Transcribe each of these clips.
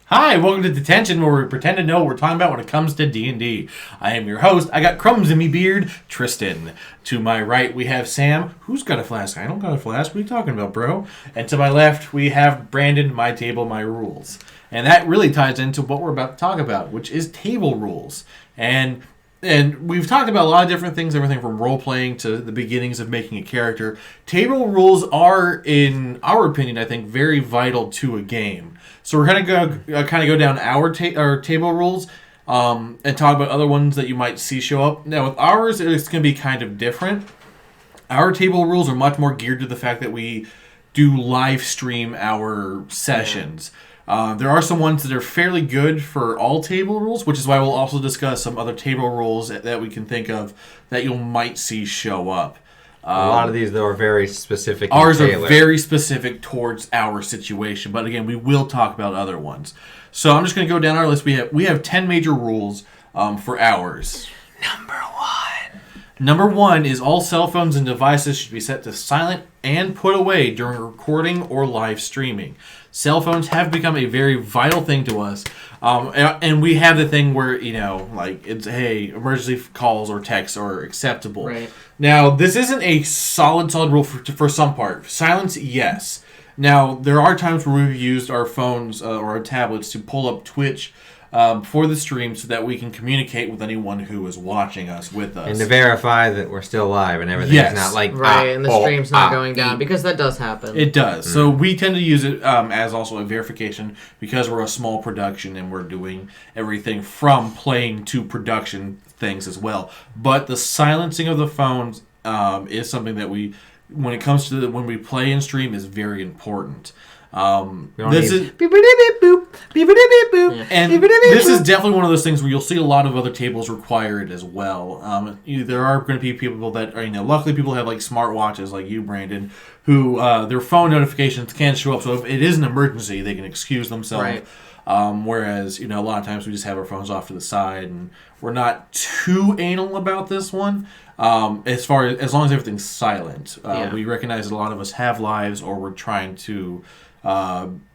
Hi, welcome to D10tion, where we pretend to know what we're talking about when it comes to D&D. I am your host. I got crumbs in me beard, Tristan. To my right, we have Sam. Who's got a flask? I don't got a flask. What are you talking about, bro? And to my left, we have Brandon, my table, my rules. And that really ties into what we're about to talk about, which is table rules. And we've talked about a lot of different things, everything from role-playing to the beginnings of making a character. Table rules are, in our opinion, I think, very vital to a game. So we're going to go down our table rules and talk about other ones that you might see show up. Now, with ours, it's going to be kind of different. Our table rules are much more geared to the fact that we do live stream our sessions. There are some ones that are fairly good for all table rules, which is why we'll also discuss some other table rules that we can think of that you might see show up. A lot of these, though, are very specific. Ours are very specific towards our situation, but again, we will talk about other ones. So I'm just going to go down our list. We have 10 major rules for ours. Number one is all cell phones and devices should be set to silent and put away during recording or live streaming. Cell phones have become a very vital thing to us. And we have the thing where, it's, hey, emergency calls or texts are acceptable. Right. Now, this isn't a solid rule for some part. Silence, yes. Now, there are times where we've used our phones or our tablets to pull up Twitch for the stream so that we can communicate with anyone who is watching us with us. And to verify that we're still live and everything. Yes. It's not like... Right, and the stream's not going down, because that does happen. It does. So we tend to use it as also a verification because we're a small production and we're doing everything from playing to production things as well. But the silencing of the phones is something that when it comes to when we play and stream, is very important. This is definitely one of those things where you'll see a lot of other tables require it as well. There are going to be people that are, luckily people have like smartwatches like you, Brandon, who their phone notifications can't show up. So if it is an emergency, they can excuse themselves. Right. Whereas, a lot of times we just have our phones off to the side and we're not too anal about this one. As long as everything's silent. We recognize that a lot of us have lives or we're trying to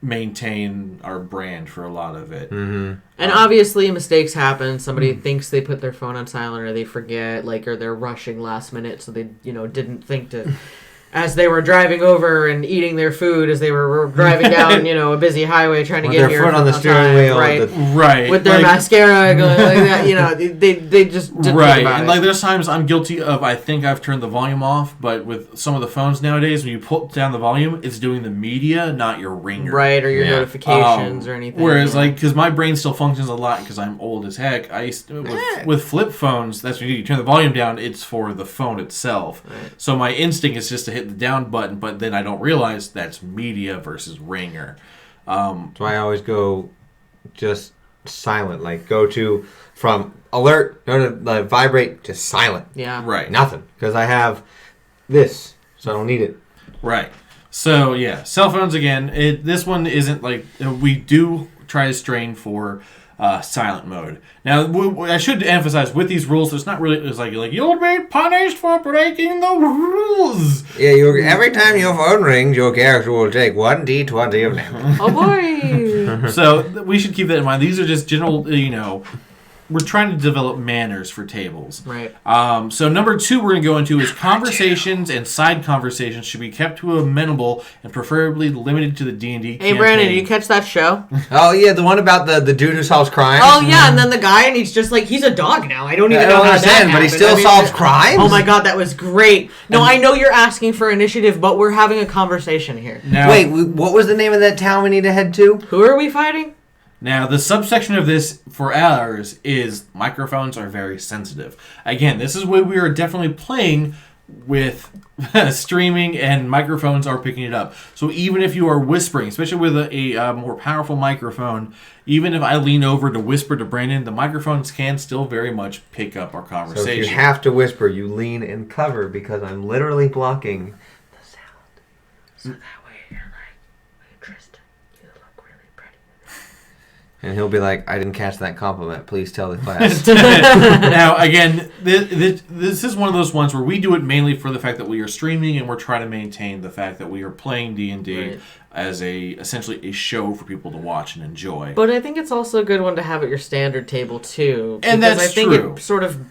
maintain our brand for a lot of it. Mm-hmm. And obviously mistakes happen. Somebody thinks they put their phone on silent, or they forget, or they're rushing last minute, so they, didn't think to... As they were driving over and eating their food, as they were driving down, a busy highway trying to get here. With their foot on the steering wheel. Right. With their mascara going like that, they just didn't think about and it. There's times I'm guilty of, I think I've turned the volume off, but with some of the phones nowadays, when you pull down the volume, it's doing the media, not your ringer. Right, or your notifications or anything. Whereas, because my brain still functions a lot because I'm old as heck, I used to, with flip phones, that's what you do. You turn the volume down, it's for the phone itself. Right. So my instinct is just to hit the down button, but then I don't realize that's media versus ringer. So I always go just silent, go to from alert, go to vibrate to silent. Yeah. Right. Nothing, because I have this, so I don't need it. Right. So yeah, cell phones again. This one isn't we do try to strain for silent mode. Now, I should emphasize with these rules, it's not really. It's like you'll be punished for breaking the rules. Yeah, every time your phone rings, your character will take 1d20 of damage. Oh boy! So we should keep that in mind. These are just general, we're trying to develop manners for tables. Right. So number 2 we're going to go into is conversations and side conversations should be kept to a minimal and preferably limited to the D&D campaign. Hey, Brandon, did you catch that show? Oh, yeah, the one about the dude who solves crimes? Oh, yeah, and then the guy, and he's just he's a dog now. I don't even know how that happened. But he still solves crimes? Oh, my God, that was great. No, I know you're asking for initiative, but we're having a conversation here. Now, wait, what was the name of that town we need to head to? Who are we fighting? Now, the subsection of this for ours is microphones are very sensitive. Again, this is where we are definitely playing with streaming and microphones are picking it up. So even if you are whispering, especially with a more powerful microphone, even if I lean over to whisper to Brandon, the microphones can still very much pick up our conversation. So if you have to whisper, you lean and cover because I'm literally blocking the sound. So that way you're like, hey, Tristan, you look really pretty. And he'll be like, I didn't catch that compliment. Please tell the class. Now, again, this is one of those ones where we do it mainly for the fact that we are streaming and we're trying to maintain the fact that we are playing D&D as essentially a show for people to watch and enjoy. But I think it's also a good one to have at your standard table, too. And that's I think true. it sort of...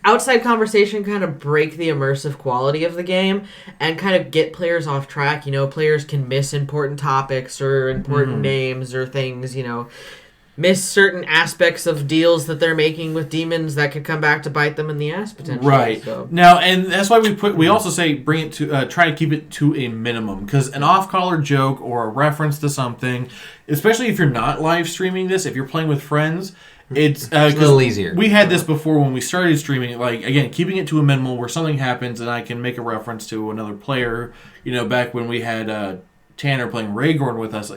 Outside conversation kind of break the immersive quality of the game and kind of get players off track. Players can miss important topics or important names or things, miss certain aspects of deals that they're making with demons that could come back to bite them in the ass potentially. Right. So. Now, and that's why we also say bring it to try to keep it to a minimum, because an off-color joke or a reference to something, especially if you're not live streaming this, if you're playing with friends, it's a little easier. We had this before when we started streaming. Like, again, keeping it to a minimal where something happens and I can make a reference to another player. Back when we had Tanner playing Rhaegorn with us,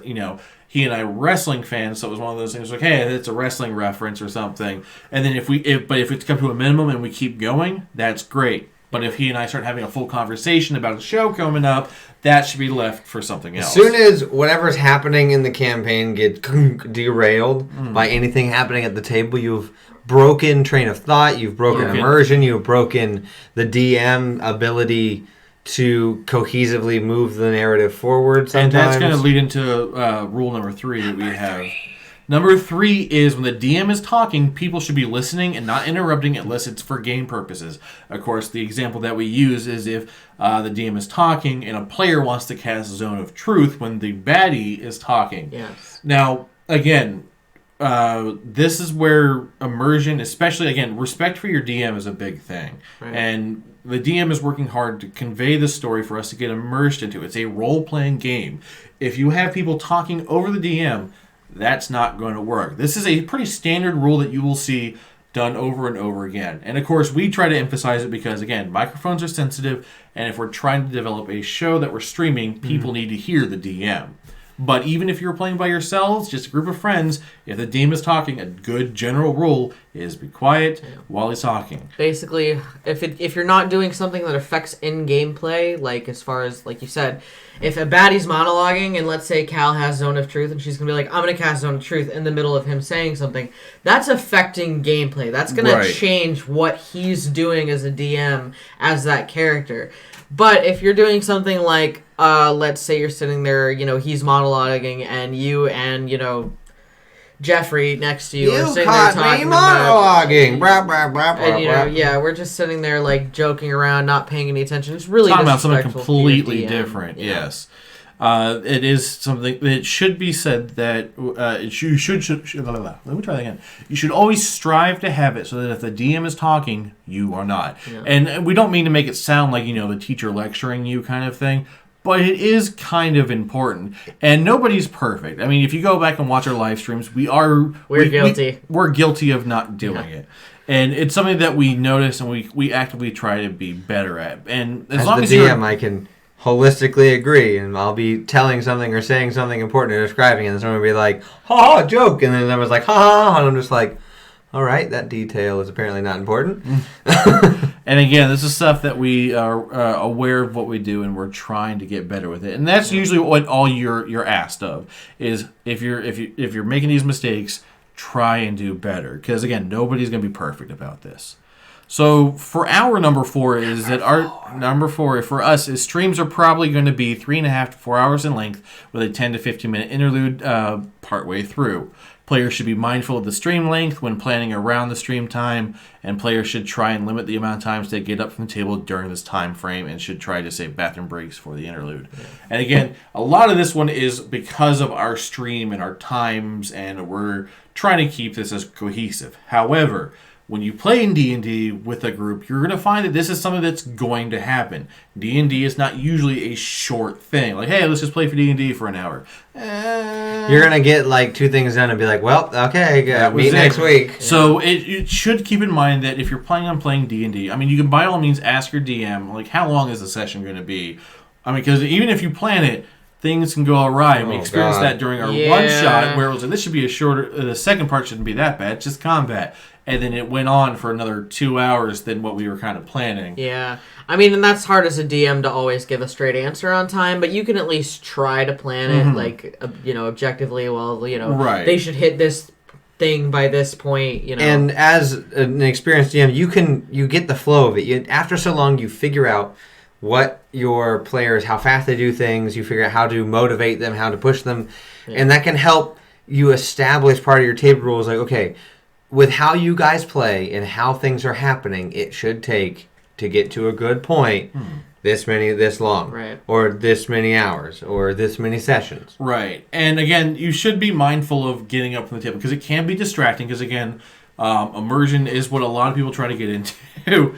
he and I were wrestling fans, so it was one of those things like, hey, it's a wrestling reference or something. And then if it's come to a minimum and we keep going, that's great. But if he and I start having a full conversation about a show coming up, that should be left for something else. As soon as whatever's happening in the campaign gets derailed by anything happening at the table, you've broken train of thought, you've broken immersion, you've broken the DM ability to cohesively move the narrative forward sometimes. And that's going to lead into rule number 3 that we have. Number 3 is when the DM is talking, people should be listening and not interrupting unless it's for game purposes. Of course, the example that we use is if the DM is talking and a player wants to cast Zone of Truth when the baddie is talking. Yes. Now, again, this is where immersion, especially, again, respect for your DM is a big thing. Right. And the DM is working hard to convey the story for us to get immersed into. It's a role-playing game. If you have people talking over the DM, that's not going to work. This is a pretty standard rule that you will see done over and over again. And of course, we try to emphasize it because, again, microphones are sensitive, and if we're trying to develop a show that we're streaming, people need to hear the DM. But even if you're playing by yourselves, just a group of friends, if the DM is talking, a good general rule is be quiet while he's talking. Basically, if you're not doing something that affects in-game play, like as far as, like you said, if a baddie's monologuing and let's say Cal has Zone of Truth and she's going to be like, I'm going to cast Zone of Truth in the middle of him saying something, that's affecting gameplay. That's going to change what he's doing as a DM, as that character. But if you're doing something like, let's say you're sitting there, he's monologuing and you and, Jeffrey next to you are sitting there talking monologuing. Blah, blah, blah, blah, and, we're just sitting there, like, joking around, not paying any attention. It's really talking about something disrespectful completely to your DM. different, yes. It is something that should be said that you should let me try that again. You should always strive to have it so that if the DM is talking, you are not. Yeah. And we don't mean to make it sound like, the teacher lecturing you kind of thing, but it is kind of important. And nobody's perfect. I mean, if you go back and watch our live streams, we're guilty. We're guilty of not doing it. And it's something that we notice and we actively try to be better at. And as long as the DM, I can holistically agree, and I'll be telling something or saying something important or describing it, and someone will be like, ha ha, joke, and then someone's like, ha ha, and I'm just like, all right, that detail is apparently not important. And again, this is stuff that we are aware of what we do, and we're trying to get better with it. And that's usually what all you're asked of is if you're making these mistakes, try and do better, because again, nobody's going to be perfect about this. So for our number 4 is that our number 4 for us is streams are probably going to be 3.5 to 4 hours in length with a 10 to 15 minute interlude partway through. Players should be mindful of the stream length when planning around the stream time, and players should try and limit the amount of times they get up from the table during this time frame and should try to save bathroom breaks for the interlude. Yeah. And again, a lot of this one is because of our stream and our times, and we're trying to keep this as cohesive. However, when you play in D&D with a group, you're going to find that this is something that's going to happen. D&D is not usually a short thing. Like, hey, let's just play for D&D for an hour. You're going to get like 2 things done and be like, well, okay, meet next week. So it should keep in mind that if you're planning on playing D&D, I mean, you can by all means ask your DM, like, how long is the session going to be? I mean, because even if you plan it, things can go awry. We experienced that during our one shot where it was like, this should be a shorter, the second part shouldn't be that bad, just combat. And then it went on for another 2 hours than what we were kind of planning. Yeah. I mean, and that's hard as a DM to always give a straight answer on time, but you can at least try to plan it, like, objectively. Well, they should hit this thing by this point, And as an experienced DM, you get the flow of it. After so long, you figure out what your players, how fast they do things. You figure out how to motivate them, how to push them, and that can help you establish part of your table rules. Like, okay, with how you guys play and how things are happening, it should take to get to a good point. This long, right, or this many hours, or this many sessions, right. And again, you should be mindful of getting up from the table because it can be distracting. Because again, immersion is what a lot of people try to get into.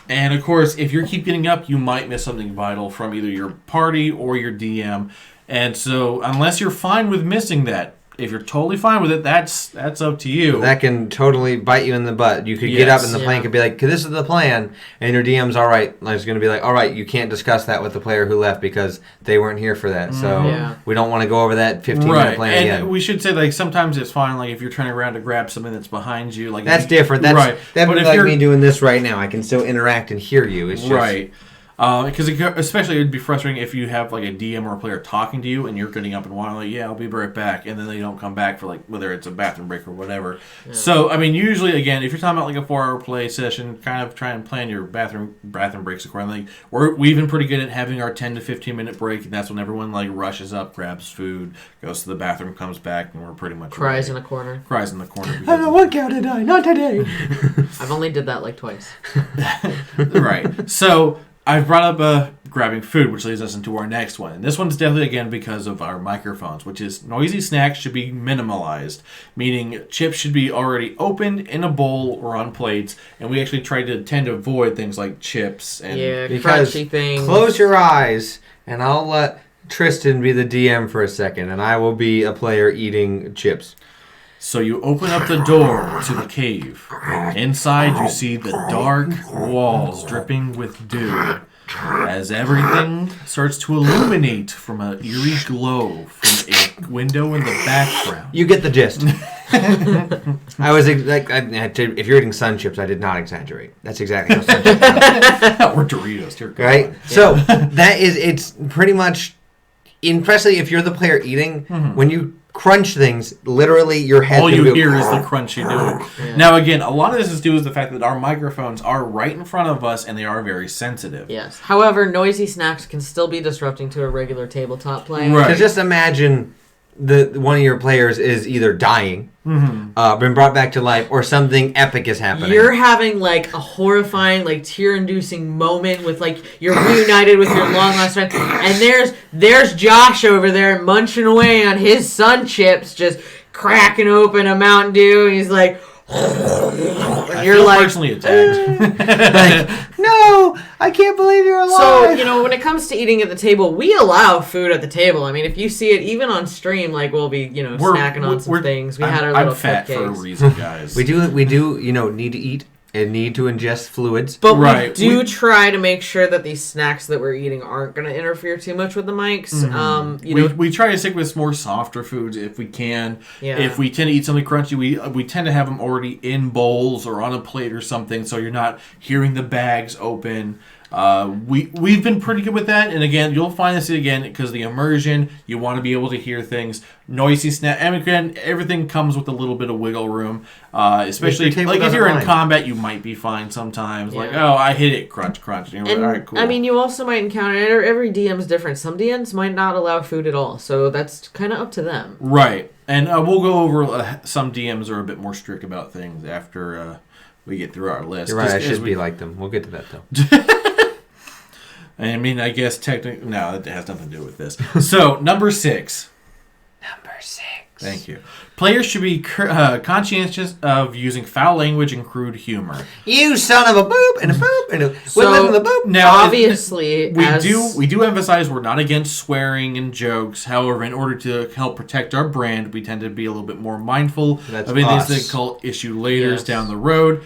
And of course, if you keep getting up, you might miss something vital from either your party or your DM. And so, unless you're fine with missing that, if you're totally fine with it, that's up to you. That can totally bite you in the butt. You could get up and the plan could be like, this is the plan, and your DM's all right. It's going to be like, all right, you can't discuss that with the player who left because they weren't here for that. So we don't want to go over that 15-minute plan again. And we should say, like, sometimes it's fine, like, if you're turning around to grab something that's behind you. Like that's different. That'd be like me doing this right now. I can still interact and hear you. It's just... Right. Because especially it would be frustrating if you have like a DM or a player talking to you and you're getting up and wanting like, I'll be right back, and then they don't come back for like whether it's a bathroom break or whatever. Yeah. So I mean, usually again, if you're talking about like a 4-hour play session, kind of try and plan your bathroom breaks accordingly. We've been pretty good at having our 10 to 15-minute break, and that's when everyone like rushes up, grabs food, goes to the bathroom, comes back, and we're pretty much cries in a corner. Cries in the corner. I don't want cow to die, not today. I've only did that like twice. Right. So I've brought up grabbing food, which leads us into our next one. And this one's definitely, again, because of our microphones, which is noisy snacks should be minimalized, meaning chips should be already opened in a bowl or on plates, and we actually try to tend to avoid things like chips. And because crunchy things. Close your eyes, and I'll let Tristan be the DM for a second, and I will be a player eating chips. So you open up the door to the cave. Inside you see the dark walls dripping with dew as everything starts to illuminate from an eerie glow from a window in the background. You get the gist. I was like, if you're eating sun chips, I did not exaggerate. That's exactly how sun chips are. Or Doritos, dear God. Right? Yeah. So it's pretty much, especially if you're the player eating, when you crunch things, literally your head... All you hear is the crunch you do. Yeah. Now, again, a lot of this is due to the fact that our microphones are right in front of us and they are very sensitive. Yes. However, noisy snacks can still be disrupting to a regular tabletop play. Right. So just imagine one of your players is either dying, been brought back to life, or something epic is happening. You're having like a horrifying, like tear-inducing moment with like you're reunited with your long-lost friend, and there's Josh over there munching away on his sun chips, just cracking open a Mountain Dew, and he's like. And you're like personally attacked. Like, no, I can't believe you're alive. So, when it comes to eating at the table, we allow food at the table. I mean, if you see it, even on stream, like we'll be, snacking on some things. I'm fat cupcakes. For a reason, guys. we do, need to eat and need to ingest fluids. But we do try to make sure that these snacks that we're eating aren't going to interfere too much with the mics. We try to stick with more softer foods if we can. Yeah. If we tend to eat something crunchy, we tend to have them already in bowls or on a plate or something, so you're not hearing the bags open. We've been pretty good with that, and again, you'll find this again because the immersion. You want to be able to hear things, noisy snap, and again, everything comes with a little bit of wiggle room. Especially if you're in combat, you might be fine sometimes. Yeah. Like, I hit it, crunch, crunch. And you're like, all right, cool. I mean, you also might encounter every DM's different. Some DMs might not allow food at all, so that's kind of up to them. Right, and we'll go over some DMs are a bit more strict about things after we get through our list. You're right. I should be like them. We'll get to that though. I mean, I guess technically... No, it has nothing to do with this. So, number 6. Thank you. Players should be conscientious of using foul language and crude humor. You son of a boop and a boop and a so, the boop. Now, obviously, we do emphasize we're not against swearing and jokes. However, in order to help protect our brand, we tend to be a little bit more mindful of anything that call issue laters down the road.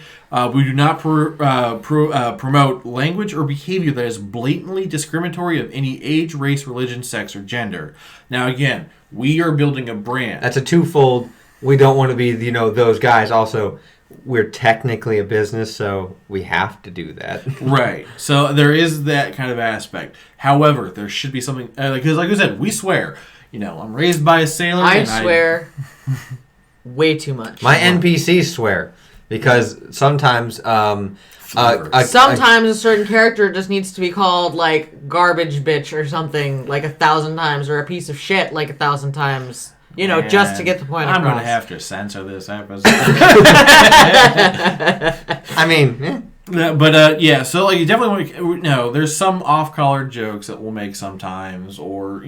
We do not promote language or behavior that is blatantly discriminatory of any age, race, religion, sex, or gender. Now, again, we are building a brand. That's a twofold. We don't want to be, those guys. Also, we're technically a business, so we have to do that. Right. So there is that kind of aspect. However, there should be something... Because like I said, we swear. I'm raised by a sailor. I swear. way too much. My NPCs swear because sometimes sometimes a certain character just needs to be called like garbage bitch or something like 1,000 times, or a piece of shit like 1,000 times. You know, just to get the point across. I'm gonna have to censor this episode. I mean. Yeah, so like you definitely no. There's some off-color jokes that we'll make sometimes, or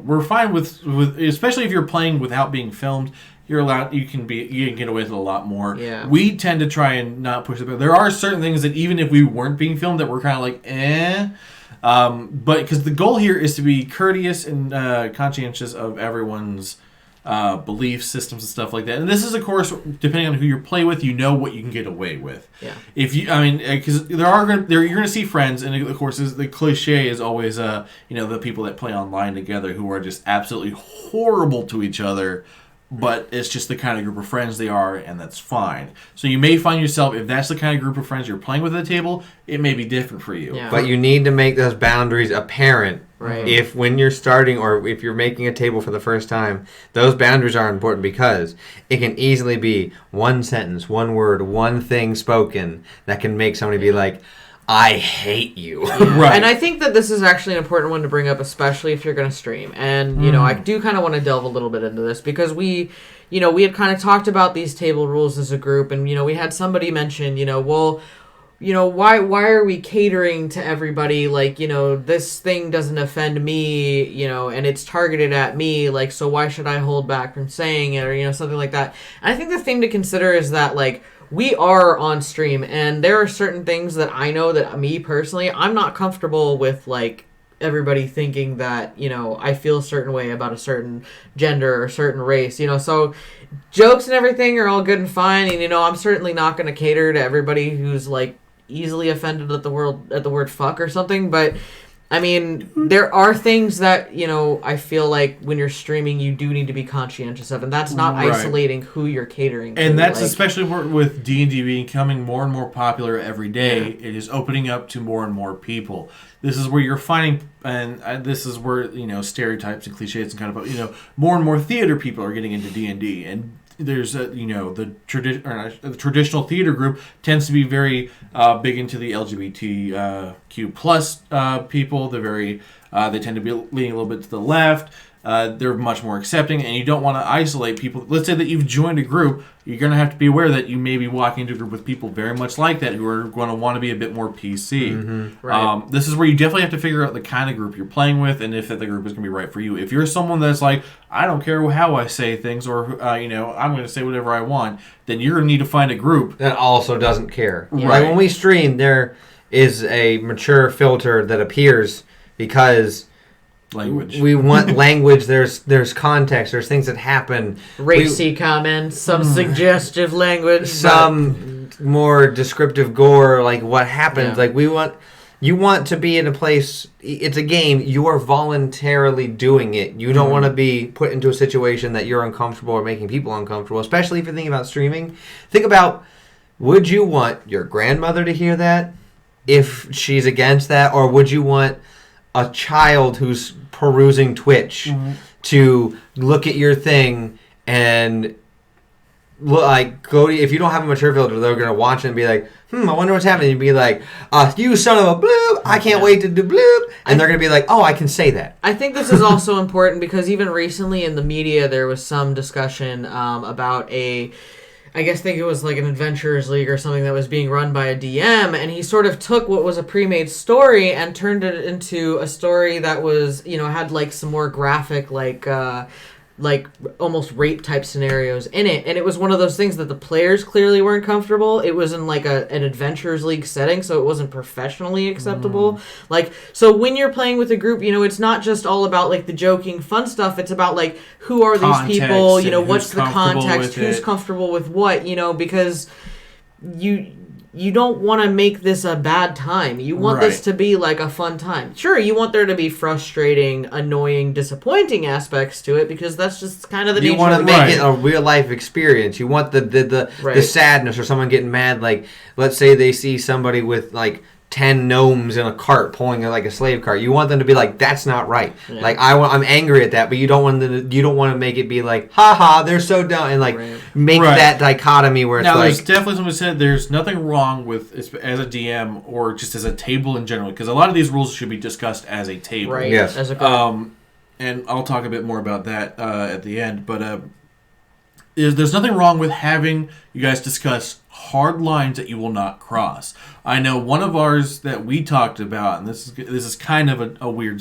we're fine with especially if you're playing without being filmed. You're allowed. You can get away with it a lot more. Yeah. We tend to try and not push it. But there are certain things that even if we weren't being filmed, that we're kind of like but because the goal here is to be courteous and conscientious of everyone's belief systems and stuff like that. And this is, of course, depending on who you play with, what you can get away with. Yeah. If you, because you're going to see friends, and of course, the cliche is always, the people that play online together who are just absolutely horrible to each other. But it's just the kind of group of friends they are, and that's fine. So you may find yourself, if that's the kind of group of friends you're playing with at the table, it may be different for you. Yeah. But you need to make those boundaries apparent. Right. If when you're starting or if you're making a table for the first time, those boundaries are important because it can easily be one sentence, one word, one thing spoken that can make somebody be like, I hate you. Yeah. Right. And I think that this is actually an important one to bring up, especially if you're going to stream. And, I do kind of want to delve a little bit into this because we had kind of talked about these table rules as a group. And, we had somebody mention, why are we catering to everybody? Like, this thing doesn't offend me, and it's targeted at me. Like, so why should I hold back from saying it or, something like that? And I think the thing to consider is that, like, we are on stream, and there are certain things that I know that me personally, I'm not comfortable with, like, everybody thinking that, I feel a certain way about a certain gender or a certain race, so jokes and everything are all good and fine, and, I'm certainly not going to cater to everybody who's, like, easily offended at the word fuck or something, but I mean, there are things that, I feel like when you're streaming, you do need to be conscientious of, and that's not isolating who you're catering to. And that's especially with D&D becoming more and more popular every day, it is opening up to more and more people. This is where you're finding, and this is where, stereotypes and cliches and kind of, more and more theater people are getting into D&D, and there's the traditional theater group tends to be very big into the LGBTQ plus people. They tend to be leaning a little bit to the left. They're much more accepting, and you don't want to isolate people. Let's say that you've joined a group. You're going to have to be aware that you may be walking into a group with people very much like that who are going to want to be a bit more PC. Mm-hmm. Right. This is where you definitely have to figure out the kind of group you're playing with and if that the group is going to be right for you. If you're someone that's like, I don't care how I say things or, I'm going to say whatever I want, then you're going to need to find a group that also doesn't care. Yeah. Like when we stream, there is a mature filter that appears because... language. We want language. There's context. There's things that happen. Racy comments, some suggestive language, some more descriptive gore, like what happens. Yeah. Like you want to be in a place. It's a game. You are voluntarily doing it. You don't want to be put into a situation that you're uncomfortable or making people uncomfortable. Especially if you're thinking about streaming. Think about: would you want your grandmother to hear that if she's against that, or would you want a child who's perusing Twitch to look at your thing and if you don't have a mature filter, they're gonna watch it and be like, I wonder what's happening. You'd be like, you son of a bloop, I can't wait to do bloop, and they're gonna be like, oh, I can say that. I think this is also important because even recently in the media there was some discussion about I think it was like an Adventurers League or something that was being run by a DM, and he sort of took what was a pre-made story and turned it into a story that was, had like some more graphic, like almost rape type scenarios in it, and it was one of those things that the players clearly weren't comfortable. It was in like an Adventurers League setting, so it wasn't professionally acceptable. Like, so when you're playing with a group, it's not just all about like the joking fun stuff. It's about like who are these people, what's the context, who's comfortable with what, because you don't want to make this a bad time. You want this to be like a fun time. Sure, you want there to be frustrating, annoying, disappointing aspects to it because that's just kind of the nature of the game. You want to make it a real life experience. You want the sadness or someone getting mad. Like, let's say they see somebody with like 10 gnomes in a cart pulling like a slave cart. You want them to be like, that's not right. Yeah. Like I'm angry at that, but you don't want to make it be like, haha, they're so dumb, and like make that dichotomy where it's now, like. There's definitely someone said there's nothing wrong with as a DM or just as a table in general, because a lot of these rules should be discussed as a table. Right. Yes. As a and I'll talk a bit more about that at the end, but there's nothing wrong with having you guys discuss hard lines that you will not cross. I know one of ours that we talked about, and this is kind of a weird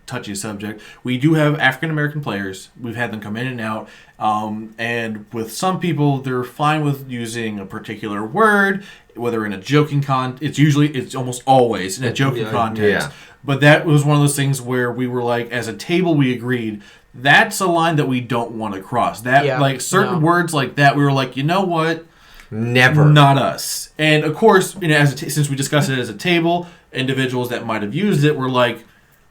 touchy subject. We do have African American players. We've had them come in and out, and with some people, they're fine with using a particular word, whether in a joking it's almost always in a joking context. Yeah. But that was one of those things where we were like, as a table, we agreed. That's a line that we don't want to cross. Certain words like that, we were like, you know what? Never. Not us. And of course, since we discussed it as a table, individuals that might have used it were like,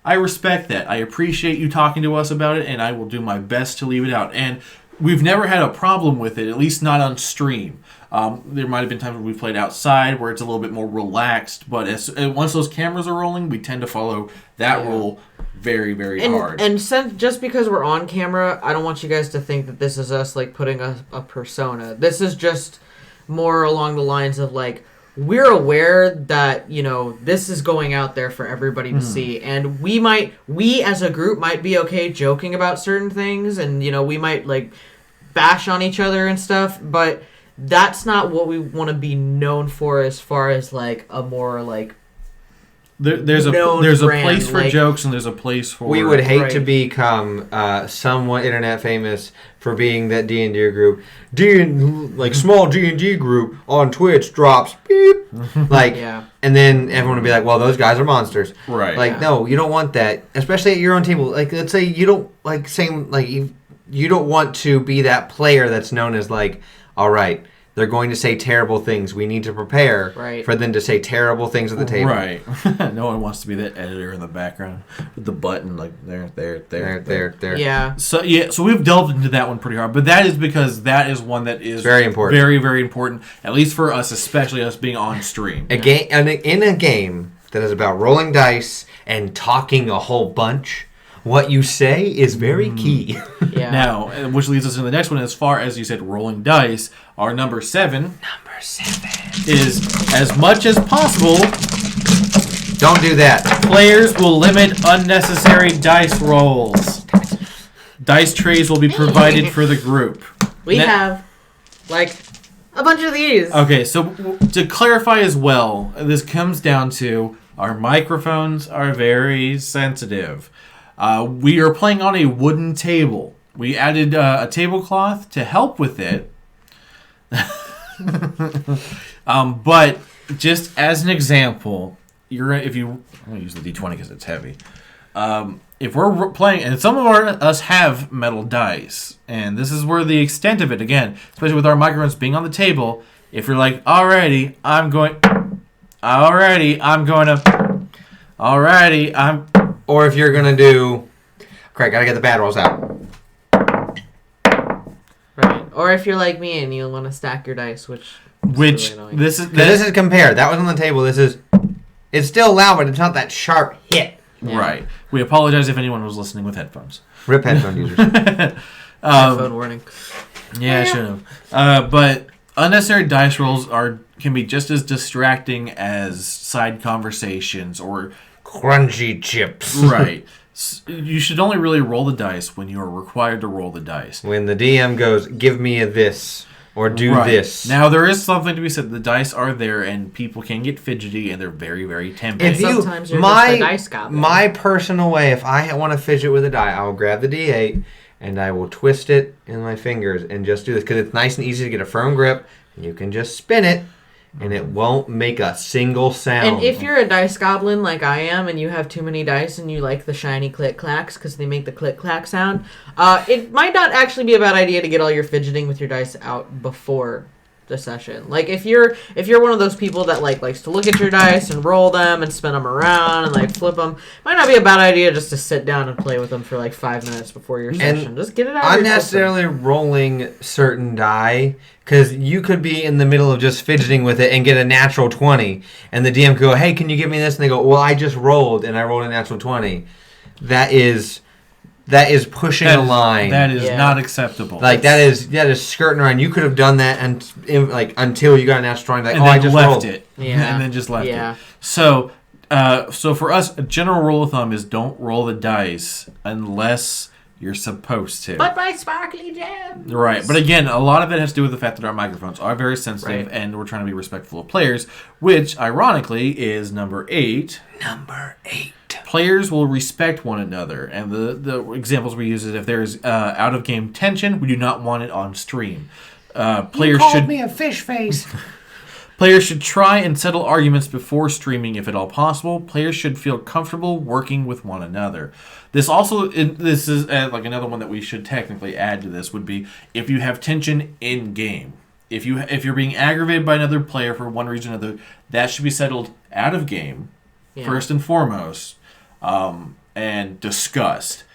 I respect that. I appreciate you talking to us about it, and I will do my best to leave it out. And we've never had a problem with it, at least not on stream. There might have been times when we've played outside where it's a little bit more relaxed, but once those cameras are rolling, we tend to follow that rule very, very hard. And since just because we're on camera, I don't want you guys to think that this is us like putting a persona. This is just more along the lines of like, we're aware that, this is going out there for everybody to see, and we as a group might be okay joking about certain things, and we might like bash on each other and stuff, but that's not what we want to be known for as far as like a more like there's a brand, place for jokes, and there's a place for. We would hate to become somewhat internet famous for being that D&D group. Small D&D group on Twitch drops beep. And then everyone would be like, well, those guys are monsters. Right. No, you don't want that, especially at your own table. Like, let's say you don't like saying like you don't want to be that player that's known as like, all right, they're going to say terrible things. We need to prepare for them to say terrible things at the table. Right. No one wants to be that editor in the background with the button like there. Yeah. So we've delved into that one pretty hard, but that is because that is one that is very important. Very, very important, at least for us, especially us being on stream. In a game that is about rolling dice and talking a whole bunch, what you say is very key. Yeah. Now, which leads us to the next one. As far as you said, rolling dice, our number 7 is, as much as possible, don't do that. Players will limit unnecessary dice rolls. Dice trays will be provided for the group. We have like a bunch of these. Okay, so to clarify as well, this comes down to our microphones are very sensitive. We are playing on a wooden table. We added a tablecloth to help with it. But just as an example, I'm going to use the D20 because it's heavy. If we're playing, and some of us have metal dice, and this is where the extent of it, again, especially with our microphones being on the table, if you're like, alrighty, or if you're going to do, Craig, gotta get the bad rolls out. Right. Or if you're like me and you want to stack your dice, which really this is compared. That was on the table. It's still loud, but it's not that sharp hit. Yeah. Right. We apologize if anyone was listening with headphones. Rip headphone users. Headphone warning. Yeah, I should have. But unnecessary dice rolls can be just as distracting as side conversations or crunchy chips. Right. You should only really roll the dice when you are required to roll the dice. When the DM goes, give me a this, or do this. Now, there is something to be said. The dice are there, and people can get fidgety, and they're very, very tempting. Sometimes you're just a dice goblin. My personal way, if I want to fidget with a die, I'll grab the D8, and I will twist it in my fingers and just do this, because it's nice and easy to get a firm grip, and you can just spin it, and it won't make a single sound. And if you're a dice goblin like I am, and you have too many dice, and you like the shiny click-clacks because they make the click-clack sound, it might not actually be a bad idea to get all your fidgeting with your dice out before the session. Like if you're one of those people that likes to look at your dice and roll them and spin them around and flip them, might not be a bad idea just to sit down and play with them for 5 minutes before your session. Just get it out. Unnecessarily rolling certain die, because you could be in the middle of just fidgeting with it and get a natural 20, and the DM could go, "Hey, can you give me this?" And they go, "Well, I just rolled and I rolled a natural 20." That is pushing a line. That is not acceptable. That is skirting around. You could have done that until you got a natural 20. And I just left rolled it. Yeah. And then just left it. So for us, a general rule of thumb is don't roll the dice unless you're supposed to. But my sparkly gems. Right. But again, a lot of it has to do with the fact that our microphones are very sensitive, and we're trying to be respectful of players, which, ironically, is number 8. Number 8. Players will respect one another. And the examples we use is if there's out-of-game tension, we do not want it on stream. Players called me a fish face. Players should try and settle arguments before streaming if at all possible. Players should feel comfortable working with one another. This is another one that we should technically add to this would be if you have tension in game. If you're being aggravated by another player for one reason or another, that should be settled out of game first and foremost, and discussed.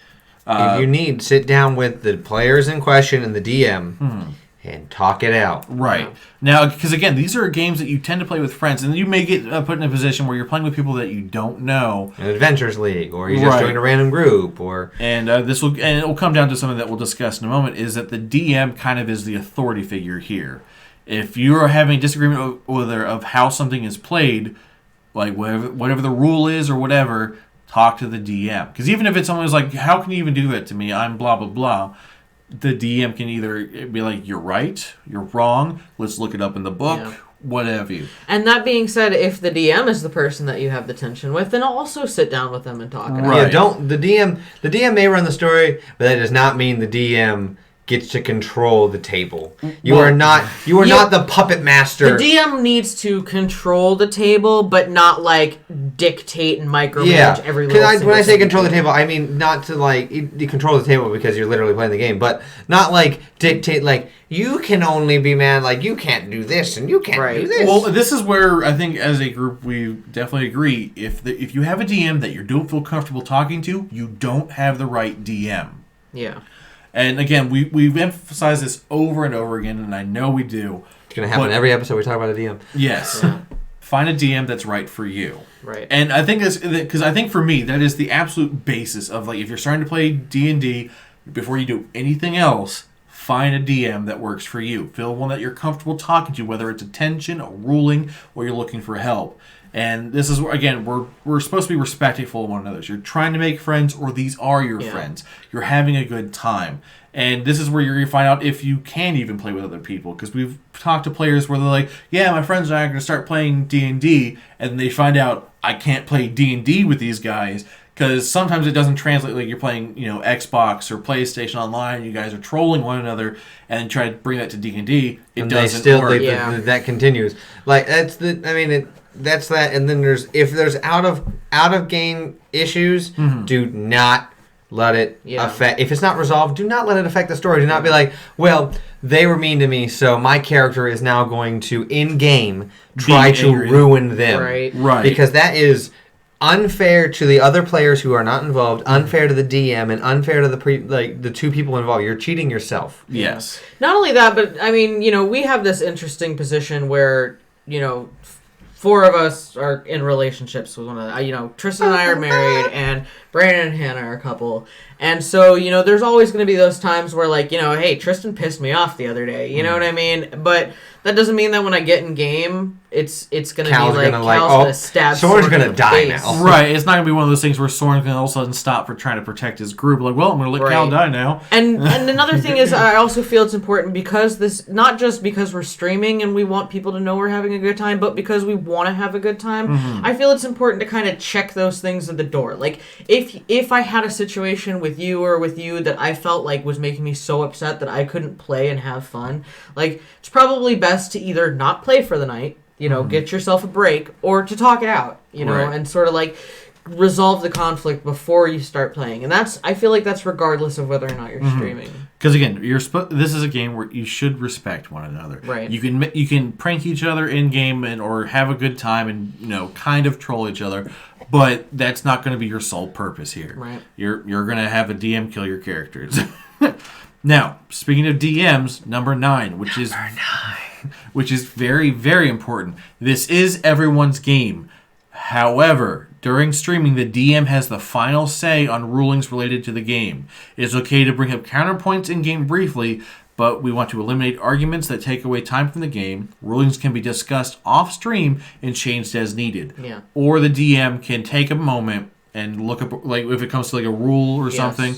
If you need, sit down with the players in question and the DM. And talk it out. Right. Now, because again, these are games that you tend to play with friends, and you may get put in a position where you're playing with people that you don't know. An Adventures League, or you just joined a random group, or... And it will come down to something that we'll discuss in a moment, is that the DM kind of is the authority figure here. If you are having disagreement of how something is played, whatever the rule is or whatever, talk to the DM. Because even if it's someone who's like, how can you even do that to me? I'm blah, blah, blah. The DM can either be like, you're right, you're wrong, let's look it up in the book, what have you. And that being said, if the DM is the person that you have the tension with, then also sit down with them and talk it out. Yeah, the DM may run the story, but that does not mean the DM gets to control the table. You are not the puppet master. The DM needs to control the table, but not dictate and micromanage every little thing. When I say control the table, I mean not to you control the table because you're literally playing the game, but not dictate you can only be mad, you can't do this and you can't do this. Well, this is where I think as a group we definitely agree. If you have a DM that you don't feel comfortable talking to, you don't have the right DM. Yeah. And again, we've emphasized this over and over again, and I know we do. It's going to happen every episode we talk about a DM. Yes. Yeah. Find a DM that's right for you. Right. And I think because I think for me, that is the absolute basis of if you're starting to play D&D, before you do anything else, find a DM that works for you. Find one that you're comfortable talking to, whether it's a tension, a ruling, or you're looking for help. And this is, again, we're supposed to be respectful of one another. So you're trying to make friends, or these are your friends. You're having a good time. And this is where you're going to find out if you can even play with other people. Because we've talked to players where they're like, yeah, my friends and I are going to start playing D&D. And they find out, I can't play D&D with these guys. Because sometimes it doesn't translate you're playing, Xbox or PlayStation Online. You guys are trolling one another and try to bring that to D&D. It doesn't work. That continues. That's that, and then if there's out of game issues, do not let it affect. If it's not resolved, do not let it affect the story. Do not be like, well, they were mean to me, so my character is now going to in game try to ruin them. Right. Because that is unfair to the other players who are not involved, unfair to the DM, and unfair to the two people involved. You're cheating yourself. Yes. Not only that, but I mean, we have this interesting position where 4 of us are in relationships with one another. Tristan and I are married, and Brandon and Hannah are a couple. And so, there's always going to be those times where, hey, Tristan pissed me off the other day. You know what I mean? But that doesn't mean that when I get in game, it's going to be Cal's going to stab Soren's going to die now. Right. It's not going to be one of those things where Soren's going to all of a sudden stop for trying to protect his group. I'm going to let Cal die now. And another thing is, I also feel it's important because not just because we're streaming and we want people to know we're having a good time, but because we want to have a good time. I feel it's important to kind of check those things at the door. If I had a situation with you or with you that I felt was making me so upset that I couldn't play and have fun, it's probably best to either not play for the night, get yourself a break, or to talk it out, and sort of resolve the conflict before you start playing. And I feel like that's regardless of whether or not you're streaming. Because again, this is a game where you should respect one another. Right. You can prank each other in game or have a good time and kind of troll each other, but that's not going to be your sole purpose here. Right. You're going to have a DM kill your characters. Now, speaking of DMs, number 9, which is very, very important. This is everyone's game. However, during streaming, the DM has the final say on rulings related to the game. It is okay to bring up counterpoints in-game briefly, but we want to eliminate arguments that take away time from the game. Rulings can be discussed off-stream and changed as needed. Yeah. Or the DM can take a moment and look up, like if it comes to like a rule or something.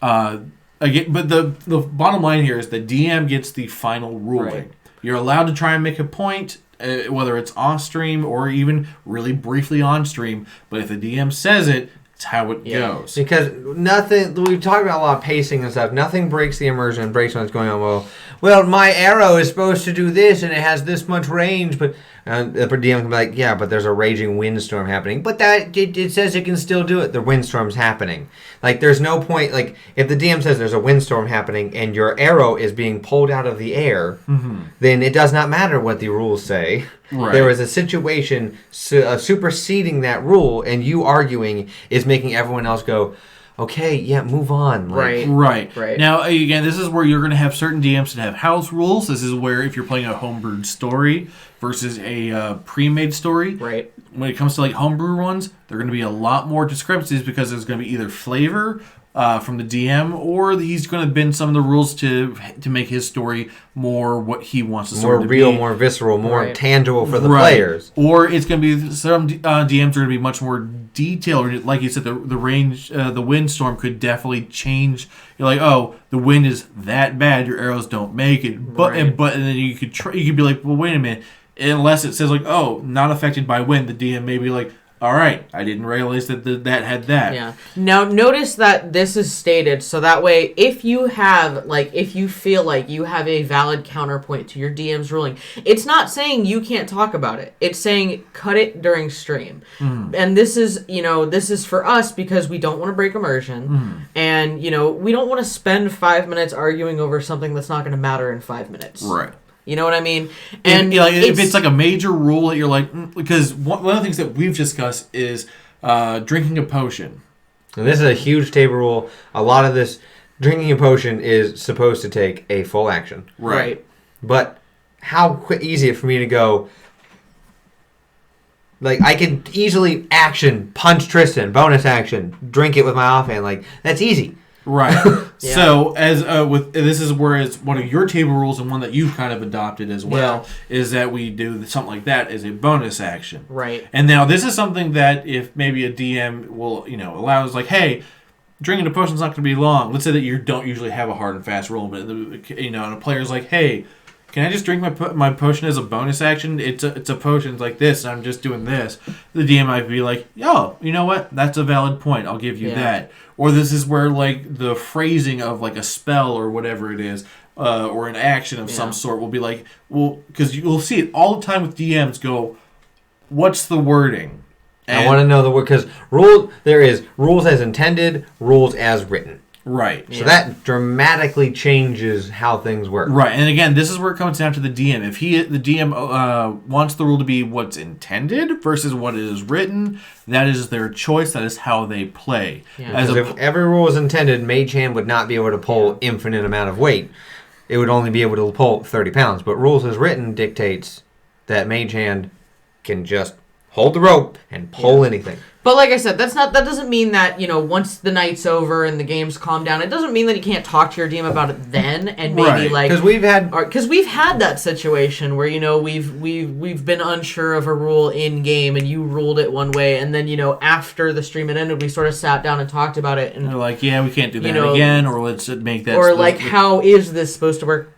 Again, but the bottom line here is the DM gets the final ruling. Right. You're allowed to try and make a point, whether it's off stream or even really briefly on stream. But if the DM says it, it's how it goes. Because nothing, we've talked about a lot of pacing and stuff. Nothing breaks the immersion, breaks what's going on. Well, my arrow is supposed to do this and it has this much range, but the DM can be like, yeah, but there's a raging windstorm happening. But that it says it can still do it. The windstorm's happening. Like, there's no point. Like, if the DM says there's a windstorm happening and your arrow is being pulled out of the air, then it does not matter what the rules say. Right. There is a situation superseding that rule, and you arguing is making everyone else go, okay, yeah, move on. Right. Now, again, this is where you're going to have certain DMs that have house rules. This is where if you're playing a homebrewed story versus a pre-made story, right. When it comes to like homebrew ones, there are going to be a lot more discrepancies because there's going to be either flavor from the DM, or he's going to bend some of the rules to make his story more what he wants the story to be. More real, more visceral, more tangible for the players. Or it's going to be some DMs are going to be much more detailed. Like you said, the range, the windstorm could definitely change. You're like, oh, the wind is that bad, your arrows don't make it. But and then you could you could be like, well, wait a minute. Unless it says like, oh, not affected by wind, the DM may be like, all right, I didn't realize that that had that. Yeah. Now, notice that this is stated so that way, if you feel like you have a valid counterpoint to your DM's ruling, it's not saying you can't talk about it. It's saying cut it during stream. And this is for us because we don't want to break immersion, and we don't want to spend 5 minutes arguing over something that's not going to matter in 5 minutes. Right. You know what I mean? And if it's like a major rule that you're like, because one of the things that we've discussed is drinking a potion. And this is a huge table rule. A lot of this, drinking a potion is supposed to take a full action. Right. But how easy it for me to go, like, I could easily punch Tristan, bonus action, drink it with my offhand. Like, that's easy. Right. Yeah. So as this is where it's one of your table rules and one that you've kind of adopted as well is that we do something like that as a bonus action. Right. And now this is something that if maybe a DM will allows like, hey, drinking a potion's not going to be long. Let's say that you don't usually have a hard and fast rule, but and a player's like, hey, can I just drink my potion as a bonus action? It's a potion like this, and I'm just doing this. The DM might be like, oh, you know what? That's a valid point. I'll give you that. Or this is where like the phrasing of like a spell or whatever it is, or an action of some sort will be like, well, because you'll see it all the time with DMs go, what's the wording? And I want to know the word, because there is rules as intended, rules as written. Right. So that dramatically changes how things work. Right. And again, this is where it comes down to the DM. If the DM wants the rule to be what's intended versus what is written, that is their choice. That is how they play. Yeah. If every rule was intended, Mage Hand would not be able to pull infinite amount of weight. It would only be able to pull 30 pounds. But rules as written dictates that Mage Hand can just hold the rope and pull anything. But like I said, that doesn't mean that, once the night's over and the game's calmed down, it doesn't mean that you can't talk to your DM about it then and maybe because we've had that situation where, we've been unsure of a rule in game and you ruled it one way, and then, after the stream had ended, we sort of sat down and talked about it, and they're like, yeah, we can't do that again, or let's make that, or like, how is this supposed to work?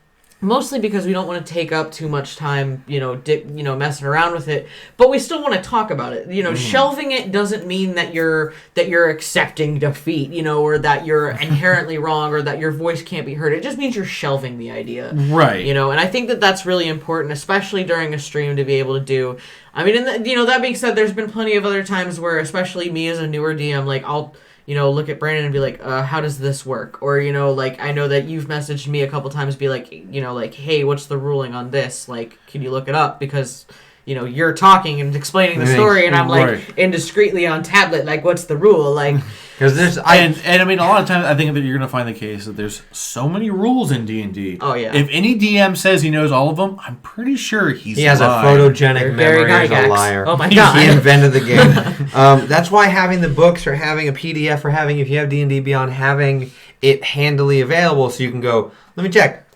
Mostly because we don't want to take up too much time, messing around with it. But we still want to talk about it. Shelving it doesn't mean that you're accepting defeat, or that you're inherently wrong, or that your voice can't be heard. It just means you're shelving the idea, right? And I think that that's really important, especially during a stream, to be able to do. I mean, that being said, there's been plenty of other times where, especially me as a newer DM, like I'll look at Brandon and be like, how does this work? Or, like, I know that you've messaged me a couple times, be like, like, hey, what's the ruling on this? Like, can you look it up? Because, you're talking and explaining the story, and I'm, like, indiscreetly on tablet, like, what's the rule? Like... Because there's... And I mean, a lot of times, I think that you're going to find the case that there's so many rules in D&D. Oh, yeah. If any DM says he knows all of them, I'm pretty sure he has lying. a photogenic memory as a liar. Oh, my God. He invented the game. That's why having the books or having a PDF or having, if you have D&D Beyond, having it handily available so you can go, let me check.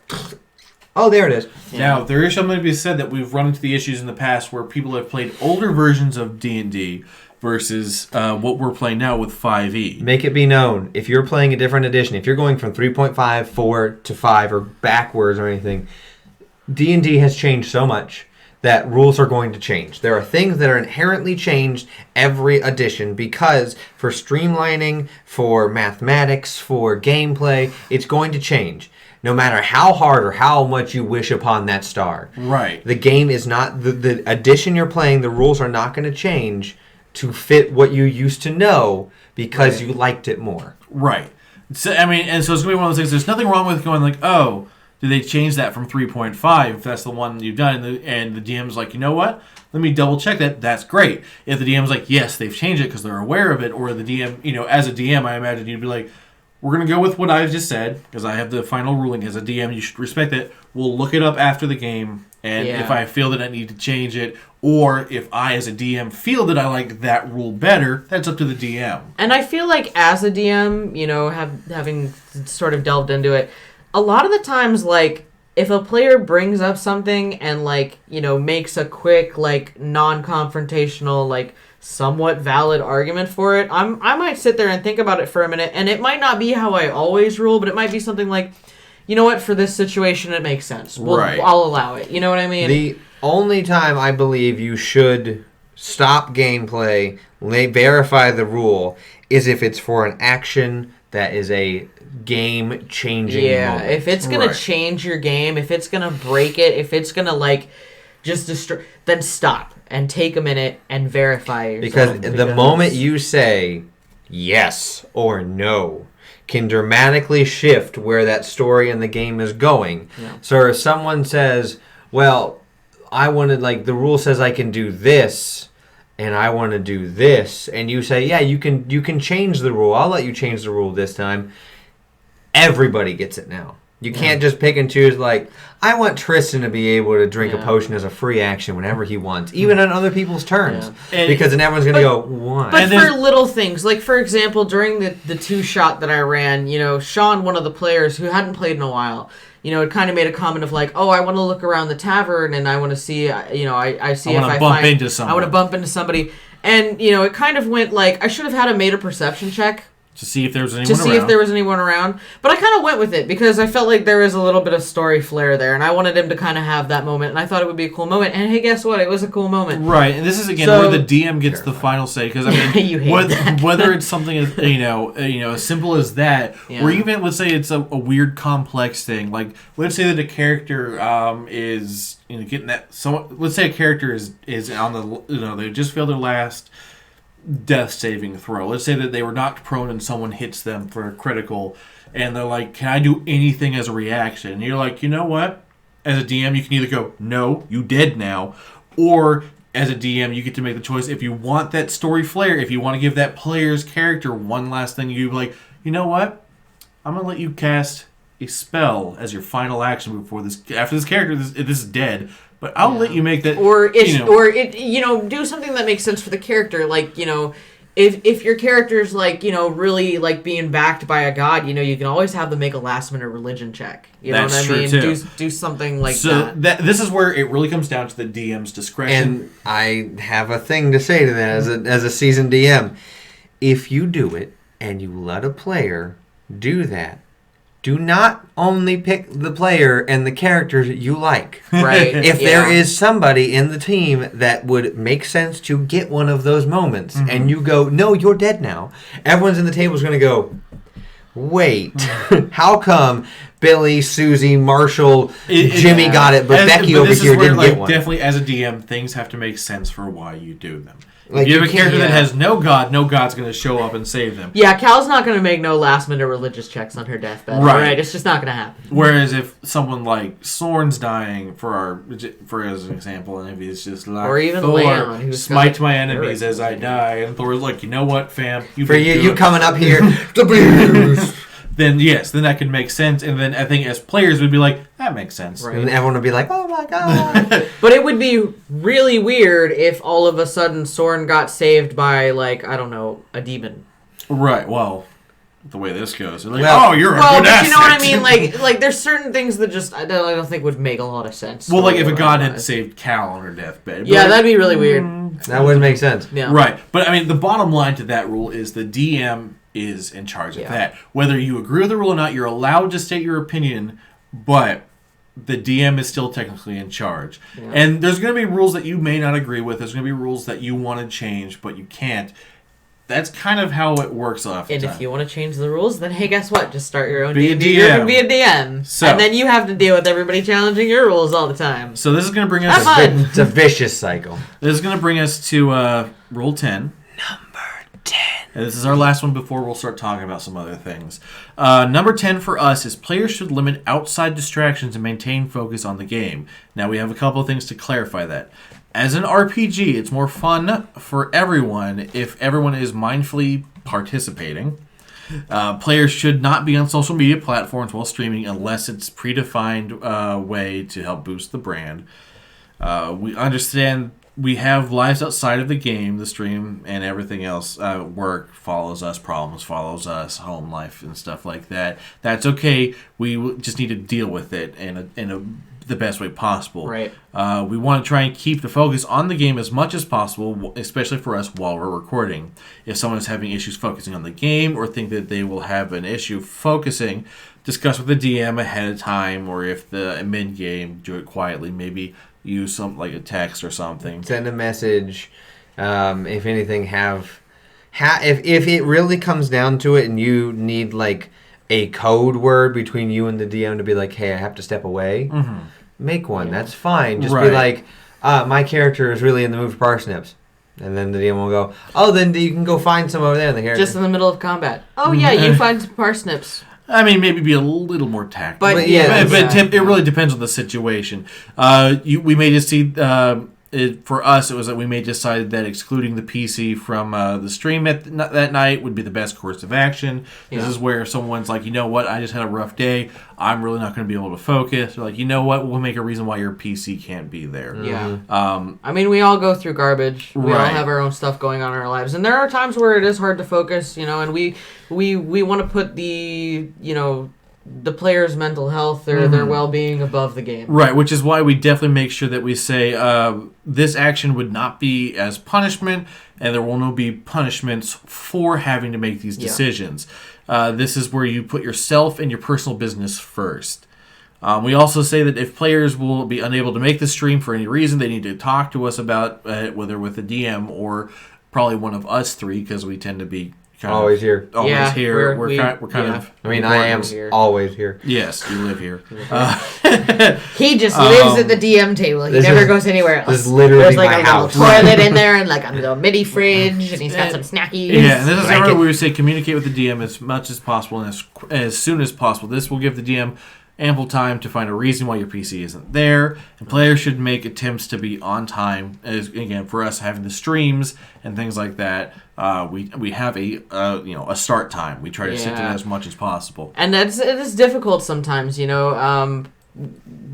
Oh, there it is. Yeah. Now, there is something to be said that we've run into the issues in the past where people have played older versions of D&D versus what we're playing now with 5e. Make it be known, if you're playing a different edition, if you're going from 3.5, 4 to 5 or backwards or anything, D&D has changed so much that rules are going to change. There are things that are inherently changed every edition because for streamlining, for mathematics, for gameplay, it's going to change. No matter how hard or how much you wish upon that star. Right. The game is not... The edition you're playing, the rules are not going to change to fit what you used to know because you liked it more. Right. So, I mean, and so it's going to be one of those things. There's nothing wrong with going like, oh, did they change that from 3.5 if that's the one you've done? And the DM's like, you know what? Let me double check that. That's great. If the DM's like, yes, they've changed it because they're aware of it, or the DM, as a DM, I imagine you'd be like, we're going to go with what I've just said, because I have the final ruling as a DM. You should respect it. We'll look it up after the game, and if I feel that I need to change it, or if I, as a DM, feel that I like that rule better, that's up to the DM. And I feel like as a DM, having sort of delved into it, a lot of the times, like, if a player brings up something and, like, makes a quick, like, non-confrontational, like, somewhat valid argument for it, I might sit there and think about it for a minute, and it might not be how I always rule, but it might be something like, you know what, for this situation it makes sense. I'll allow it. You know what I mean? The only time I believe you should stop gameplay, verify the rule, is if it's for an action that is a game-changing moment. If it's going to change your game, if it's going to break it, if it's going to, like, just destroy, then stop and take a minute and verify yourself. Because the moment you say yes or no can dramatically shift where that story in the game is going. Yeah. So if someone says, well, I wanted, like, the rule says I can do this, and I want to do this, and you say, yeah, you can change the rule. I'll let you change the rule this time. Everybody gets it now. You can't just pick and choose, like, I want Tristan to be able to drink a potion as a free action whenever he wants, even on other people's turns. Yeah. Because then everyone's going to go, why? But for little things, like, for example, during the two-shot that I ran, Sean, one of the players who hadn't played in a while, it kind of made a comment of, like, oh, I want to look around the tavern and I want to see, I see if I bump into somebody. I want to bump into somebody. And, it kind of went, like, I should have had made a perception check. To see if there was anyone around. But I kind of went with it because I felt like there was a little bit of story flair there, and I wanted him to kind of have that moment, and I thought it would be a cool moment. And hey, guess what? It was a cool moment. Right, and this is, again, where the DM gets the final say, because, I mean, whether it's something as, as simple as that, or even, let's say it's a weird, complex thing. Like, let's say that a character is, getting that... let's say a character is on the... they just failed their last... death saving throw. Let's say that they were knocked prone and someone hits them for a critical, and they're like, can I do anything as a reaction? And you're like, you know what? As a DM, you can either go, no, you dead now, or as a DM, you get to make the choice. If you want that story flair, if you want to give that player's character one last thing, you'd be like, you know what? I'm going to let you cast a spell as your final action before this. After this character, this is dead. But I'll let you make that, or do something that makes sense for the character. Like, if your character's like, really like being backed by a god, you can always have them make a last minute religion check. You know what I mean? Too. Do something like that. So this is where it really comes down to the DM's discretion. And I have a thing to say to that as a seasoned DM. If you do it and you let a player do that, do not only pick the player and the characters you like. Right. If there is somebody in the team that would make sense to get one of those moments, and you go, no, you're dead now, everyone's in the table is going to go, wait, how come Billy, Susie, Marshall, Jimmy got it, but Becky over here didn't get one? Definitely, as a DM, things have to make sense for why you do them. Like, if you have a character that yeah. has no god, no god's going to show up and save them. Yeah, Cal's not going to make no last-minute religious checks on her deathbed. Right. It's just not going to happen. Whereas if someone like Soren's dying, for as an example, and if he's just like, Or even Thor, Leon, who's smite got my enemies very as I die, and Thor's like, you know what, fam? For you coming up here, the beers. Then yes, then that could make sense, and then I think as players we'd be like, that makes sense. Right. And everyone would be like, oh my god. But it would be really weird if all of a sudden Soren got saved by, like, I don't know, a demon. Right. Well, the way this goes, they're like, Well- oh, you're a Well, good but asset. you know what I mean? Like there's certain things that just I don't think would make a lot of sense. well, like if a god had story-wise. saved Cal on her deathbed. But Yeah, like, that'd be really weird. That wouldn't make sense. Yeah. Right. But I mean, the bottom line to that rule is the DM is in charge of Yeah. that. Whether you agree with the rule or not, you're allowed to state your opinion, but the DM is still technically in charge. Yeah. And there's going to be rules that you may not agree with. There's going to be rules that you want to change, but you can't. That's kind of how it works a lot of the And time. if you want to change the rules, then hey, guess what? Just start your own Be a D&D group DM. and be a DM. So- and then you have to deal with everybody challenging your rules all the time. So this is going to bring Have us. fun. It's a vicious cycle. This is going to bring us to rule 10. Number 10. And this is our last one before we'll start talking about some other things. Number 10 for us is players should limit outside distractions and maintain focus on the game. Now we have a couple of things to clarify that. As an RPG, it's more fun for everyone if everyone is mindfully participating. Players should not be on social media platforms while streaming unless it's predefined way to help boost the brand. We understand we have lives outside of the game, the stream, and everything else. Work follows us, problems follows us, home life and stuff like that. That's okay. We just need to deal with it the best way possible. Right. We want to try and keep the focus on the game as much as possible, especially for us while we're recording. If someone is having issues focusing on the game or think that they will have an issue focusing, discuss with the DM ahead of time, or if the mid-game, do it quietly. Maybe use something like a text or something. Send a message. If anything, if it really comes down to it and you need like a code word between you and the DM to be like, hey, I have to step away, make one. That's fine. Just be Right. like, my character is really in the mood for parsnips. And then the DM will go, oh, then you can go find some over there in the character. Just in the middle of combat. Oh, yeah, you find some parsnips. I mean, maybe be a little more tactful. But yeah, It really depends on the situation. We may just see... for us, it was that we may decide that excluding the PC from the stream that night would be the best course of action. Yeah. This is where someone's like, you know what, I just had a rough day. I'm really not going to be able to focus. Or like, you know what, we'll make a reason why your PC can't be there. Yeah. Um, I mean, we all go through garbage. We all Right. have our own stuff going on in our lives. And there are times where it is hard to focus, and we want to put the player's mental health or their well-being above the game. Right, which is why we definitely make sure that we say this action would not be as punishment, and there will not be punishments for having to make these decisions. This is where you put yourself and your personal business first. We also say that if players will be unable to make the stream for any reason, they need to talk to us about it, whether with the DM or probably one of us three, because we tend to be always here. Always Yeah, here. we're Kind of. I mean, I am Here. always here. Yes, you live here. He just lives at the DM table. He this never is- goes anywhere else. this is literally There's like my a house. little toilet in there and like a little mini fridge, and he's got some snackies. Yeah, and this is Like where it- we would say communicate with the DM as much as possible and as soon as possible. This will give the DM ample time to find a reason why your PC isn't there, and players should make attempts to be on time. As again, for us having the streams and things like that, we have a start time. We try to stick to that as much as possible. And it is difficult sometimes,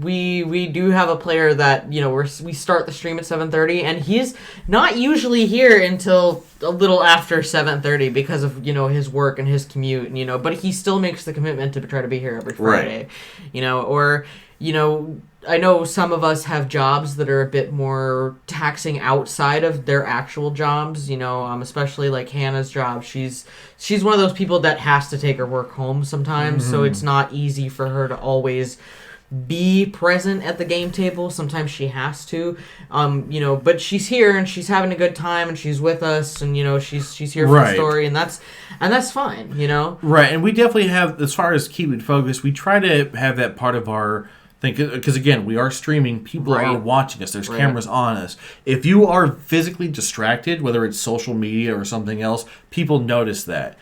we do have a player that we start the stream at 7:30, and he's not usually here until a little after 7:30 because of his work and his commute, but he still makes the commitment to try to be here every Friday, I know some of us have jobs that are a bit more taxing outside of their actual jobs, especially like Hannah's job. She's one of those people that has to take her work home sometimes, so it's not easy for her to always be present at the game table. Sometimes she has to, but she's here and she's having a good time and she's with us and she's here for the story, and that's fine. Right, and we definitely have, as far as keeping focus, we try to have that part of Because again, we are streaming. People Right. are watching us. There's Right. cameras on us. If you are physically distracted, whether it's social media or something else, people notice that.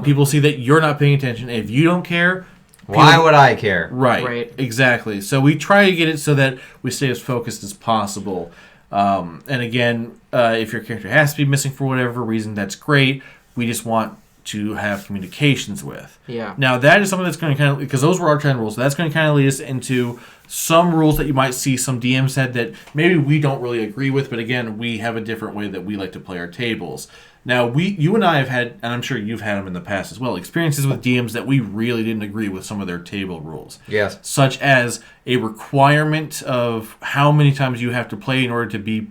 People see that you're not paying attention. If you don't care, Why would I care? right, exactly. So we try to get it so that we stay as focused as possible. And again, if your character has to be missing for whatever reason, that's great. We just want to have communications with. Yeah. Now that is something that's going to kind of, because those were our 10 rules, so that's going to kind of lead us into some rules that you might see some DMs said that maybe we don't really agree with, but again, we have a different way that we like to play our tables. Now, you and I have had, and I'm sure you've had them in the past as well, experiences with DMs that we really didn't agree with some of their table rules. Yes. Such as a requirement of how many times you have to play in order to be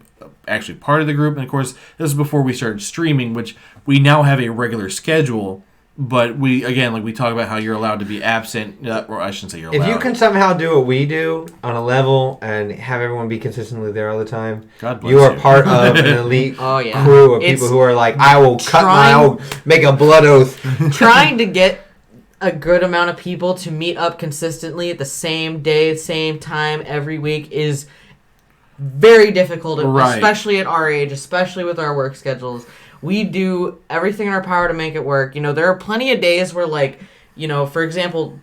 actually part of the group. And of course, this is before we started streaming, which we now have a regular schedule. But we, again, like we talk about how you're allowed to be absent, or I shouldn't say you're allowed. If you can somehow do what we do on a level and have everyone be consistently there all the time, God bless you are you. part of an elite Oh, yeah. crew of It's people who are like, I will trying- I will make a blood oath. Trying to get a good amount of people to meet up consistently at the same day, same time every week is very difficult, Right. especially at our age, especially with our work schedules. We do everything in our power to make it work. You know, there are plenty of days where, like, you know, for example,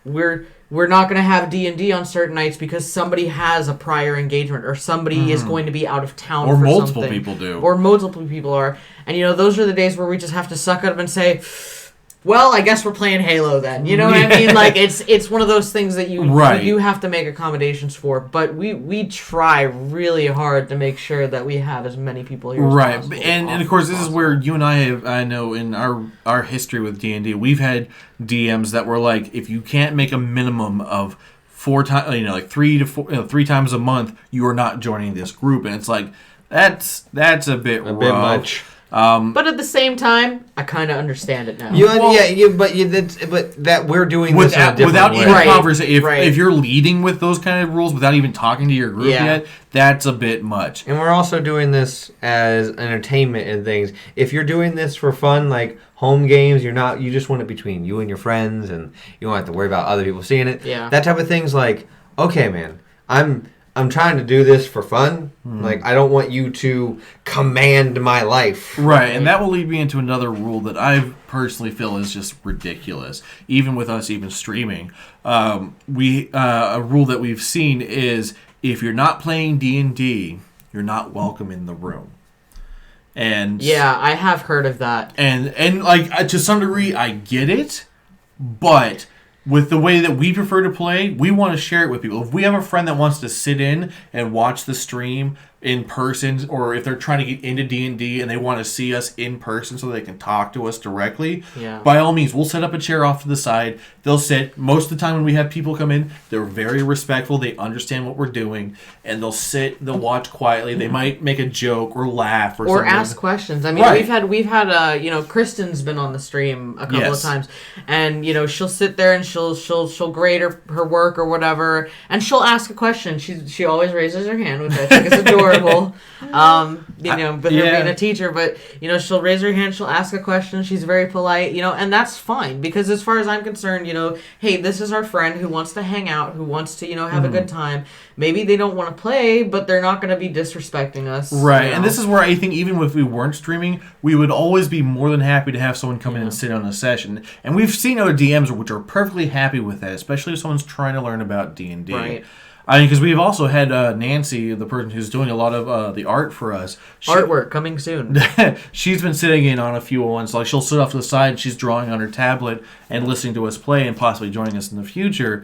we're not going to have D&D on certain nights because somebody has a prior engagement or somebody is going to be out of town Or for multiple something. people do. Or multiple people are. And, you know, those are the days where we just have to suck it up and say, well, I guess we're playing Halo then. You know what I mean? Like, it's one of those things that you do have to make accommodations for. But we try really hard to make sure that we have as many people here as Right, possible. and of course, this is where you and I have, I know in our history with D&D, we've had DMs that were like, if you can't make a minimum of 4 times, you know, like 3 to 4, 3 times a month, you are not joining this group, and it's like that's a bit rough. Bit much. But at the same time, I kind of understand it now. But that we're doing this in a different without way. even Right, conversation. right. If you're leading with those kind of rules without even talking to your group Yeah. yet, that's a bit much. And we're also doing this as entertainment and things. If you're doing this for fun, like home games, you just want it between you and your friends, and you don't have to worry about other people seeing it. Yeah. That type of thing's like, okay, man, I'm trying to do this for fun. Like, I don't want you to command my life. Right, and that will lead me into another rule that I personally feel is just ridiculous. Even with us even streaming, a rule that we've seen is if you're not playing D&D, you're not welcome in the room. And Yeah, I have heard of that. and like to some degree, I get it, but with the way that we prefer to play, we want to share it with people. If we have a friend that wants to sit in and watch the stream in person, or if they're trying to get into D&D and they want to see us in person so they can talk to us directly, Yeah. by all means, we'll set up a chair off to the side. They'll sit. Most of the time when we have people come in, they're very respectful. They understand what we're doing, and they'll sit, they'll watch quietly. They might make a joke or laugh or something. ask questions. I mean, Right. we've had you know, Kristen's been on the stream a couple of Yes. times, and you know, she'll sit there and she'll grade her work or whatever, and she'll ask a question. She always raises her hand, which I think is adorable. You know, but her being a teacher, but you know, she'll raise her hand, she'll ask a question. She's very polite, you know, and that's fine because as far as I'm concerned, you know, hey, this is our friend who wants to hang out, who wants to, you know, have a good time. Maybe they don't want to play, but they're not going to be disrespecting us. Right, you know? and this is where I think even if we weren't streaming, we would always be more than happy to have someone come in and sit on a session. And we've seen other DMs which are perfectly happy with that, especially if someone's trying to learn about D&D. Right. I mean, because we've also had Nancy, the person who's doing a lot of the art for us. Artwork coming soon. She's been sitting in on a few ones. Like, she'll sit off to the side, and she's drawing on her tablet and listening to us play and possibly joining us in the future.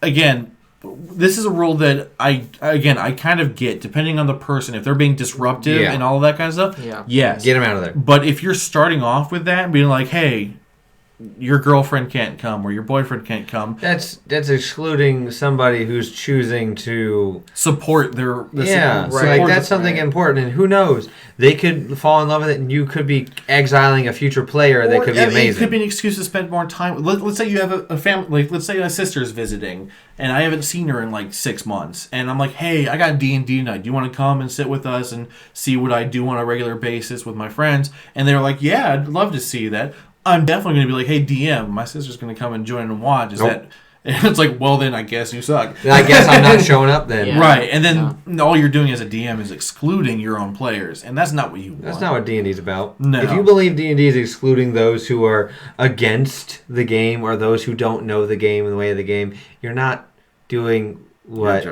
Again, this is a rule that I kind of get, depending on the person. If they're being disruptive and all of that kind of stuff, yes. Get them out of there. But if you're starting off with that and being like, hey, your girlfriend can't come or your boyfriend can't come, That's excluding somebody who's choosing to support their... So like that's something important, and who knows, they could fall in love with it, and you could be exiling a future player that could be amazing. It could be an excuse to spend more time. Let's say you have a family, like let's say my sister's visiting, and I haven't seen her in like 6 months, and I'm like, hey, I got D&D night. Do you want to come and sit with us and see what I do on a regular basis with my friends? And they're like, yeah, I'd love to see that. I'm definitely going to be like, hey, DM, my sister's going to come and join and watch. Is And it's like, well, then I guess you suck. I guess I'm not showing up then. Yeah. Right, and then all you're doing as a DM is excluding your own players, and that's not what you want. That's not what D&D's about. No. If you believe D&D is excluding those who are against the game or those who don't know the game and the way of the game, you're not doing what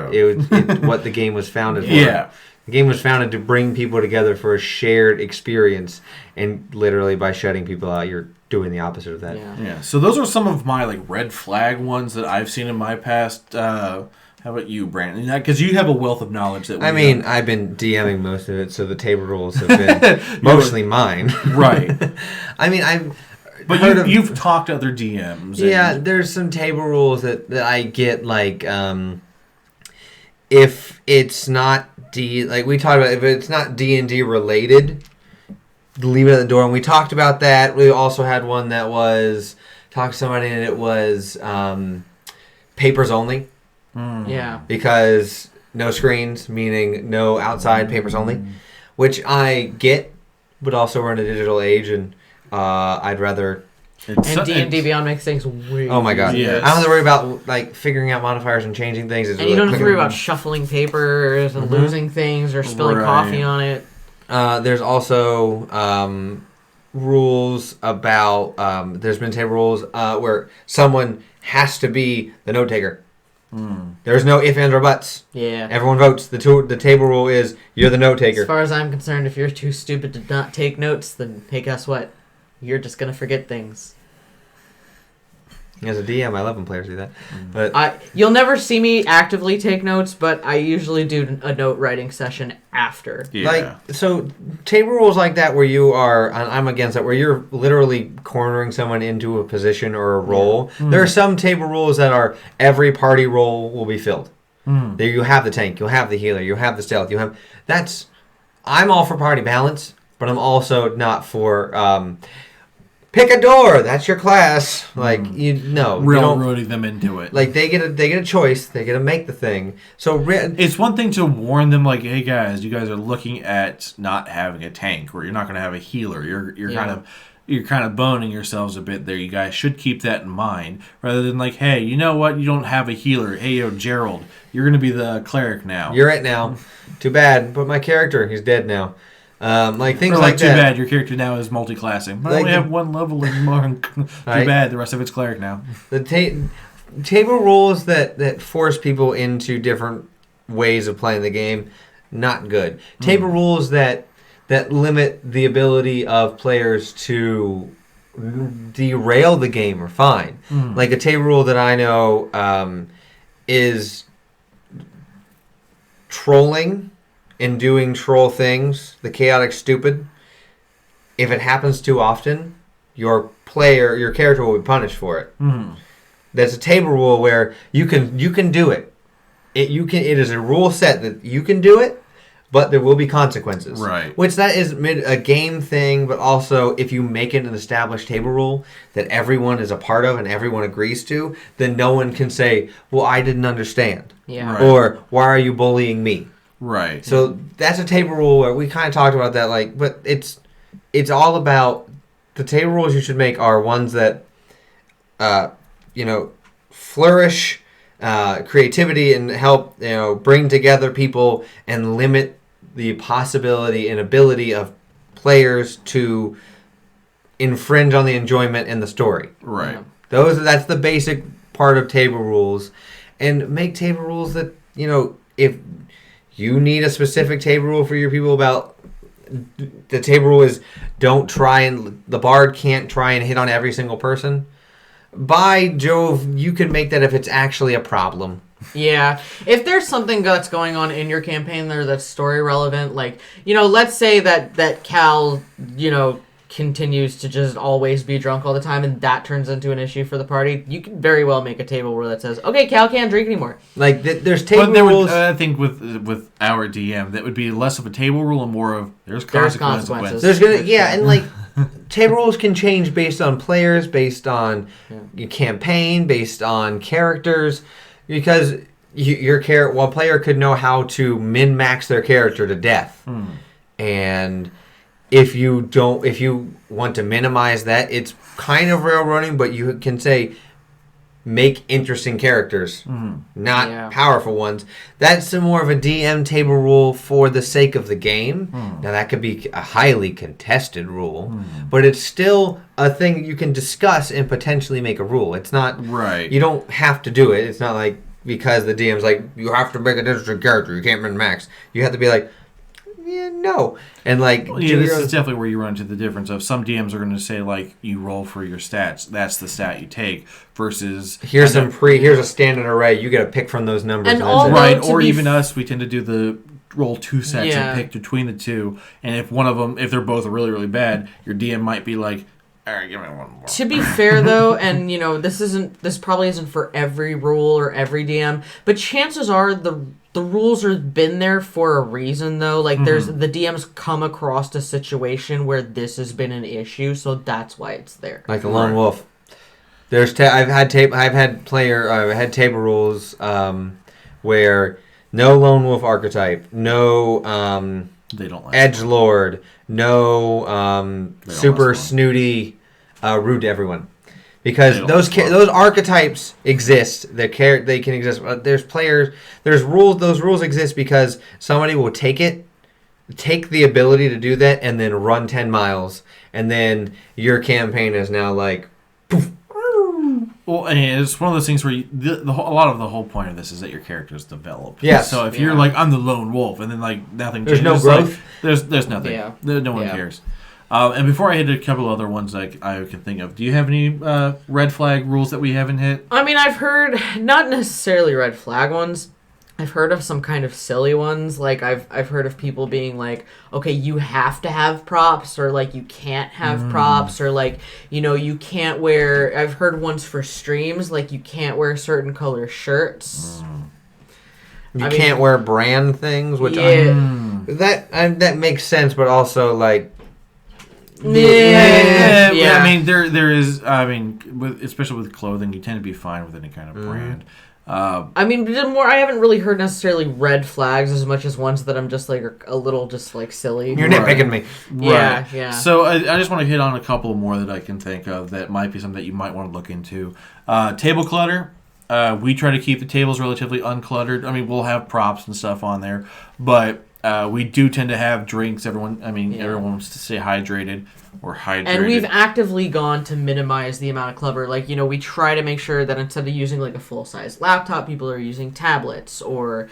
what the game was founded for. Yeah. The game was founded to bring people together for a shared experience, and literally by shutting people out, you're doing the opposite of that. Yeah. So those are some of my red flag ones that I've seen in my past. How about you, Brandon? Because you have a wealth of knowledge that I've been DMing most of it, so the table rules have been mostly mine. Right. I mean, But you've talked to other DMs. Yeah, there's some table rules that I get, if it's not we talked about, if it's not D&D related, leave it at the door. And we talked about that. We also had one that was talk to somebody, and it was papers only. Yeah. Because no screens, meaning no outside, papers only, which I get, but also we're in a digital age, and I'd rather. And D&D Beyond makes things way Oh my god! Yes. I don't have to worry about figuring out modifiers and changing things. And you don't have to worry about shuffling papers and losing things or spilling coffee on it. There's also rules about. There's been table rules where someone has to be the note taker. There's no ifs, ands, or buts. Yeah. Everyone votes. The table rule is you're the note taker. As far as I'm concerned, if you're too stupid to not take notes, then hey, guess what? You're just gonna forget things. As a DM, I love when players do that. But you'll never see me actively take notes, but I usually do a note writing session after. Yeah. So table rules like that where you are, I'm against that, where you're literally cornering someone into a position or a role. Yeah. There are some table rules that are every party role will be filled. There you have the tank, you'll have the healer, you'll have the stealth, I'm all for party balance, but I'm also not for pick a door. That's your class. Railroading them into it. They get a choice. They get to make the thing. So it's one thing to warn them, hey guys, you guys are looking at not having a tank, or you're not going to have a healer. You're kind of boning yourselves a bit there. You guys should keep that in mind, rather than hey, you know what? You don't have a healer. Hey, Gerald, you're going to be the cleric now. You're it now. Too bad. But my character, he's dead now. Things like that. Too bad your character now is multi-classing. I only have one level in Monk. Too bad the rest of it's cleric now. The table rules that force people into different ways of playing the game, not good. Table rules that limit the ability of players to derail the game are fine. A table rule that I know is trolling and doing troll things, the chaotic stupid. If it happens too often, your character will be punished for it. There's a table rule where you can do it. It is a rule set that you can do it, but there will be consequences. Right. Which that is a game thing, but also if you make it an established table rule that everyone is a part of and everyone agrees to, then no one can say, well, I didn't understand. Yeah. Right. Or why are you bullying me? Right. So that's a table rule where we kind of talked about that, but it's all about the table rules you should make are ones that, flourish creativity and help, bring together people and limit the possibility and ability of players to infringe on the enjoyment and the story. Right. That's the basic part of table rules, and make table rules that if you need a specific table rule for your people about the table rule is the bard can't try and hit on every single person. By Jove, you can make that if it's actually a problem. Yeah. If there's something that's going on in your campaign there that's story relevant, let's say that Cal, continues to just always be drunk all the time, and that turns into an issue for the party, you can very well make a table rule that says, okay, Cal can't drink anymore. There's table rules. I think with our DM, that would be less of a table rule and more of there's consequences. There's table rules can change based on players, based on your campaign, based on characters, because one player could know how to min-max their character to death, and if you want to minimize that, it's kind of railroading, but you can say make interesting characters, not Yeah. powerful ones. That's more of a DM table rule for the sake of the game. Now, that could be a highly contested rule, but it's still a thing you can discuss and potentially make a rule. It's not... Right. You don't have to do it. It's not like because the DM's like, you have to make an interesting character. You can't min-max. You have to be like, yeah, no. And like... Well, yeah, this is definitely where you run into the difference of some DMs are going to say, like, you roll for your stats. That's the stat you take. Versus... Here's a standard array. You got to pick from those numbers. And that's all it. Right, to or be even us, we tend to do the roll 2 sets Yeah. and pick between the two. And if one of them, if they're both really, really bad, your DM might be like, all right, give me one more. To be fair, though, and this probably isn't for every rule or every DM, but chances are the rules have been there for a reason, though. Like, there's the DM's come across a situation where this has been an issue, so that's why it's there. Like the lone wolf. I've had table rules where no lone wolf archetype, no They don't last. edgelord, no super last long. snooty rude to everyone. Because They don't those last long. those archetypes exist. They can exist. There's rules. Those rules exist because somebody will take the ability to do that, and then run 10 miles, and then your campaign is now like, poof. Well, and it's one of those things where a lot of the whole point of this is that your character is developed. Yes. So if you're like, I'm the lone wolf, and then like nothing There's changes, no like, growth. there's nothing. Yeah. No one Yeah. cares. And before I hit a couple other ones I can think of, do you have any red flag rules that we haven't hit? I mean, I've heard, not necessarily red flag ones, I've heard of some kind of silly ones. Like, I've heard of people being like, okay, you have to have props, or like, you can't have props, or like, you can't wear, I've heard ones for streams, like, you can't wear certain color shirts. You can't wear brand things, which that makes sense, but also like, Yeah. Yeah. I mean, there is. I mean, especially with clothing, you tend to be fine with any kind of brand. I mean, I haven't really heard necessarily red flags as much as ones that I'm just like a little just like silly. you're nitpicking me. Yeah, yeah. So I just want to hit on a couple more that I can think of that might be something that you might want to look into. Table clutter. We try to keep the tables relatively uncluttered. I mean, we'll have props and stuff on there, but we do tend to have drinks. Everyone wants to stay hydrated or hydrated. And we've actively gone to minimize the amount of clutter. Like, we try to make sure that instead of using like a full-size laptop, people are using tablets. Or,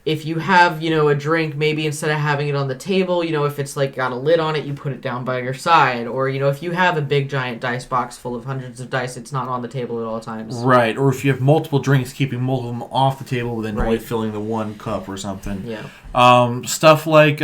if you have, a drink, maybe instead of having it on the table, if it's like got a lid on it, you put it down by your side. Or, if you have a big giant dice box full of hundreds of dice, it's not on the table at all times. Right, or if you have multiple drinks, keeping multiple of them off the table, then only Right. filling the one cup or something. Yeah. Stuff like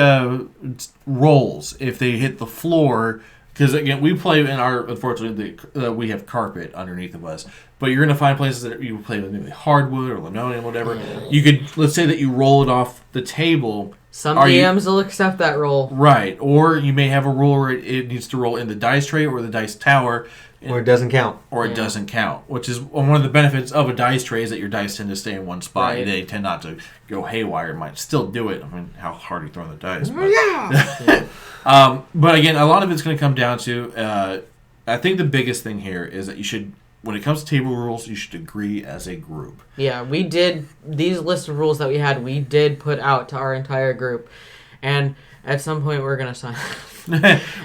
rolls, if they hit the floor, because again, we play in our, unfortunately, we have carpet underneath of us, but you're going to find places that you play with maybe hardwood or linoleum, whatever. You could, let's say that you roll it off the table. Some DMs will accept that roll. Right, or you may have a rule where it needs to roll in the dice tray or the dice tower. Or it doesn't count. Or it doesn't count, which is one of the benefits of a dice tray is that your dice tend to stay in one spot. Right. They tend not to go haywire. It might still do it. I mean, how hard are you throwing the dice? But, Yeah. but again, a lot of it's going to come down to, I think the biggest thing here is that you should, when it comes to table rules, you should agree as a group. Yeah, we did, these list of rules that we had, we did put out to our entire group. And at some point, we're going to sign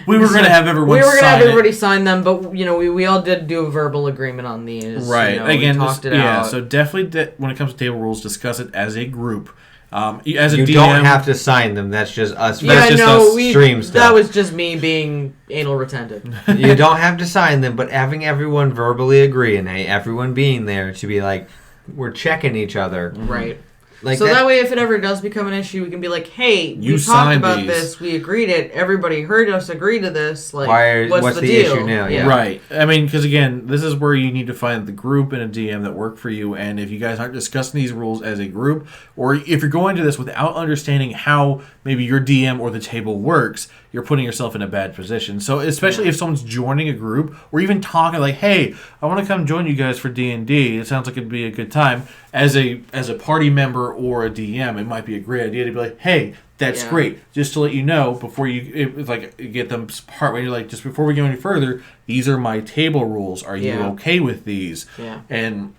We were going to have everyone We were going to have sign it. everybody sign them, but, we all did do a verbal agreement on these. Right. Again, we talked it out. so definitely when it comes to table rules, discuss it as a group. As a You DM, don't have to sign them. That's just us. Yeah, That's just no, us stream stuff. that was just me being anal retentive. You don't have to sign them, but having everyone verbally agree and everyone being there to be like, we're checking each other. Right. Like So that way, if it ever does become an issue, we can be like, hey, You we talked signed about these. this, we agreed it, everybody heard us agree to this, like, what's the deal? issue now? Yeah. Right. I mean, because again, this is where you need to find the group and a DM that work for you. And if you guys aren't discussing these rules as a group, or if you're going to this without understanding how maybe your DM or the table works, you're putting yourself in a bad position. So especially if someone's joining a group or even talking like, hey, I want to come join you guys for D&D. It sounds like it'd be a good time. As a party member or a DM, it might be a great idea to be like, hey, that's great. Just to let you know before you get them part where you're like, just before we go any further, these are my table rules. Are you okay with these? Yeah. And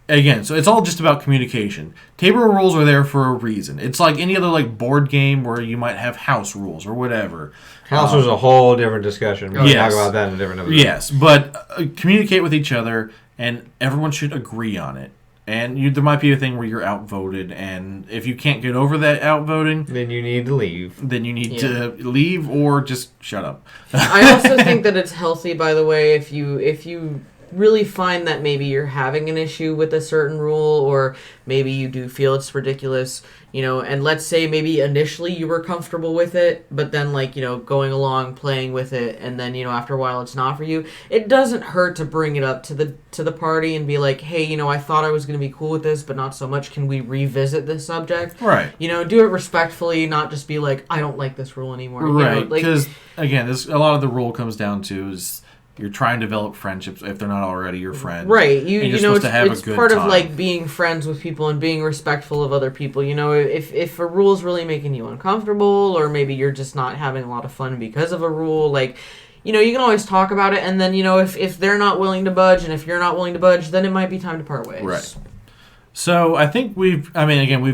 again, so it's all just about communication. Table rules are there for a reason. It's like any other like board game where you might have house rules or whatever. House was a whole different discussion. We can talk about that in a different episode. Yes, but communicate with each other, and everyone should agree on it. And there might be a thing where you're outvoted, and if you can't get over that outvoting, then you need to leave. Then you need to leave or just shut up. I also think that it's healthy, by the way, if you really find that maybe you're having an issue with a certain rule, or maybe you do feel it's ridiculous, and let's say maybe initially you were comfortable with it, but then going along playing with it, and then after a while it's not for you. It doesn't hurt to bring it up to the party and be like, hey, I thought I was going to be cool with this, but not so much. Can we revisit this subject? Right. Do it respectfully, not just be like, I don't like this rule anymore. Right. Because again, a lot of the rule comes down to is you're trying to develop friendships if they're not already your friends. Right. It's part of like being friends with people and being respectful of other people. If a rule is really making you uncomfortable, or maybe you're just not having a lot of fun because of a rule, you can always talk about it, and then, if they're not willing to budge and if you're not willing to budge, then it might be time to part ways. Right. So I think we've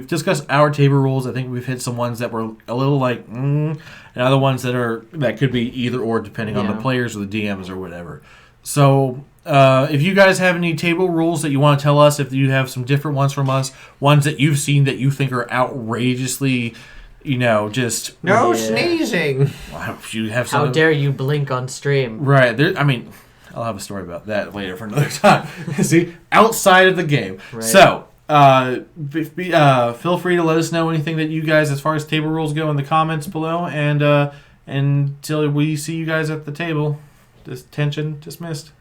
discussed our table rules. I think we've hit some ones that were a little and other ones that could be either or depending on the players or the DMs or whatever. So if you guys have any table rules that you want to tell us, if you have some different ones from us, ones that you've seen that you think are outrageously, just no sneezing. Wow, you have How dare you blink on stream? Right. I'll have a story about that later for another time. See, outside of the game. Right. So, feel free to let us know anything that you guys, as far as table rules go, in the comments below. And until we see you guys at the table, this tension dismissed.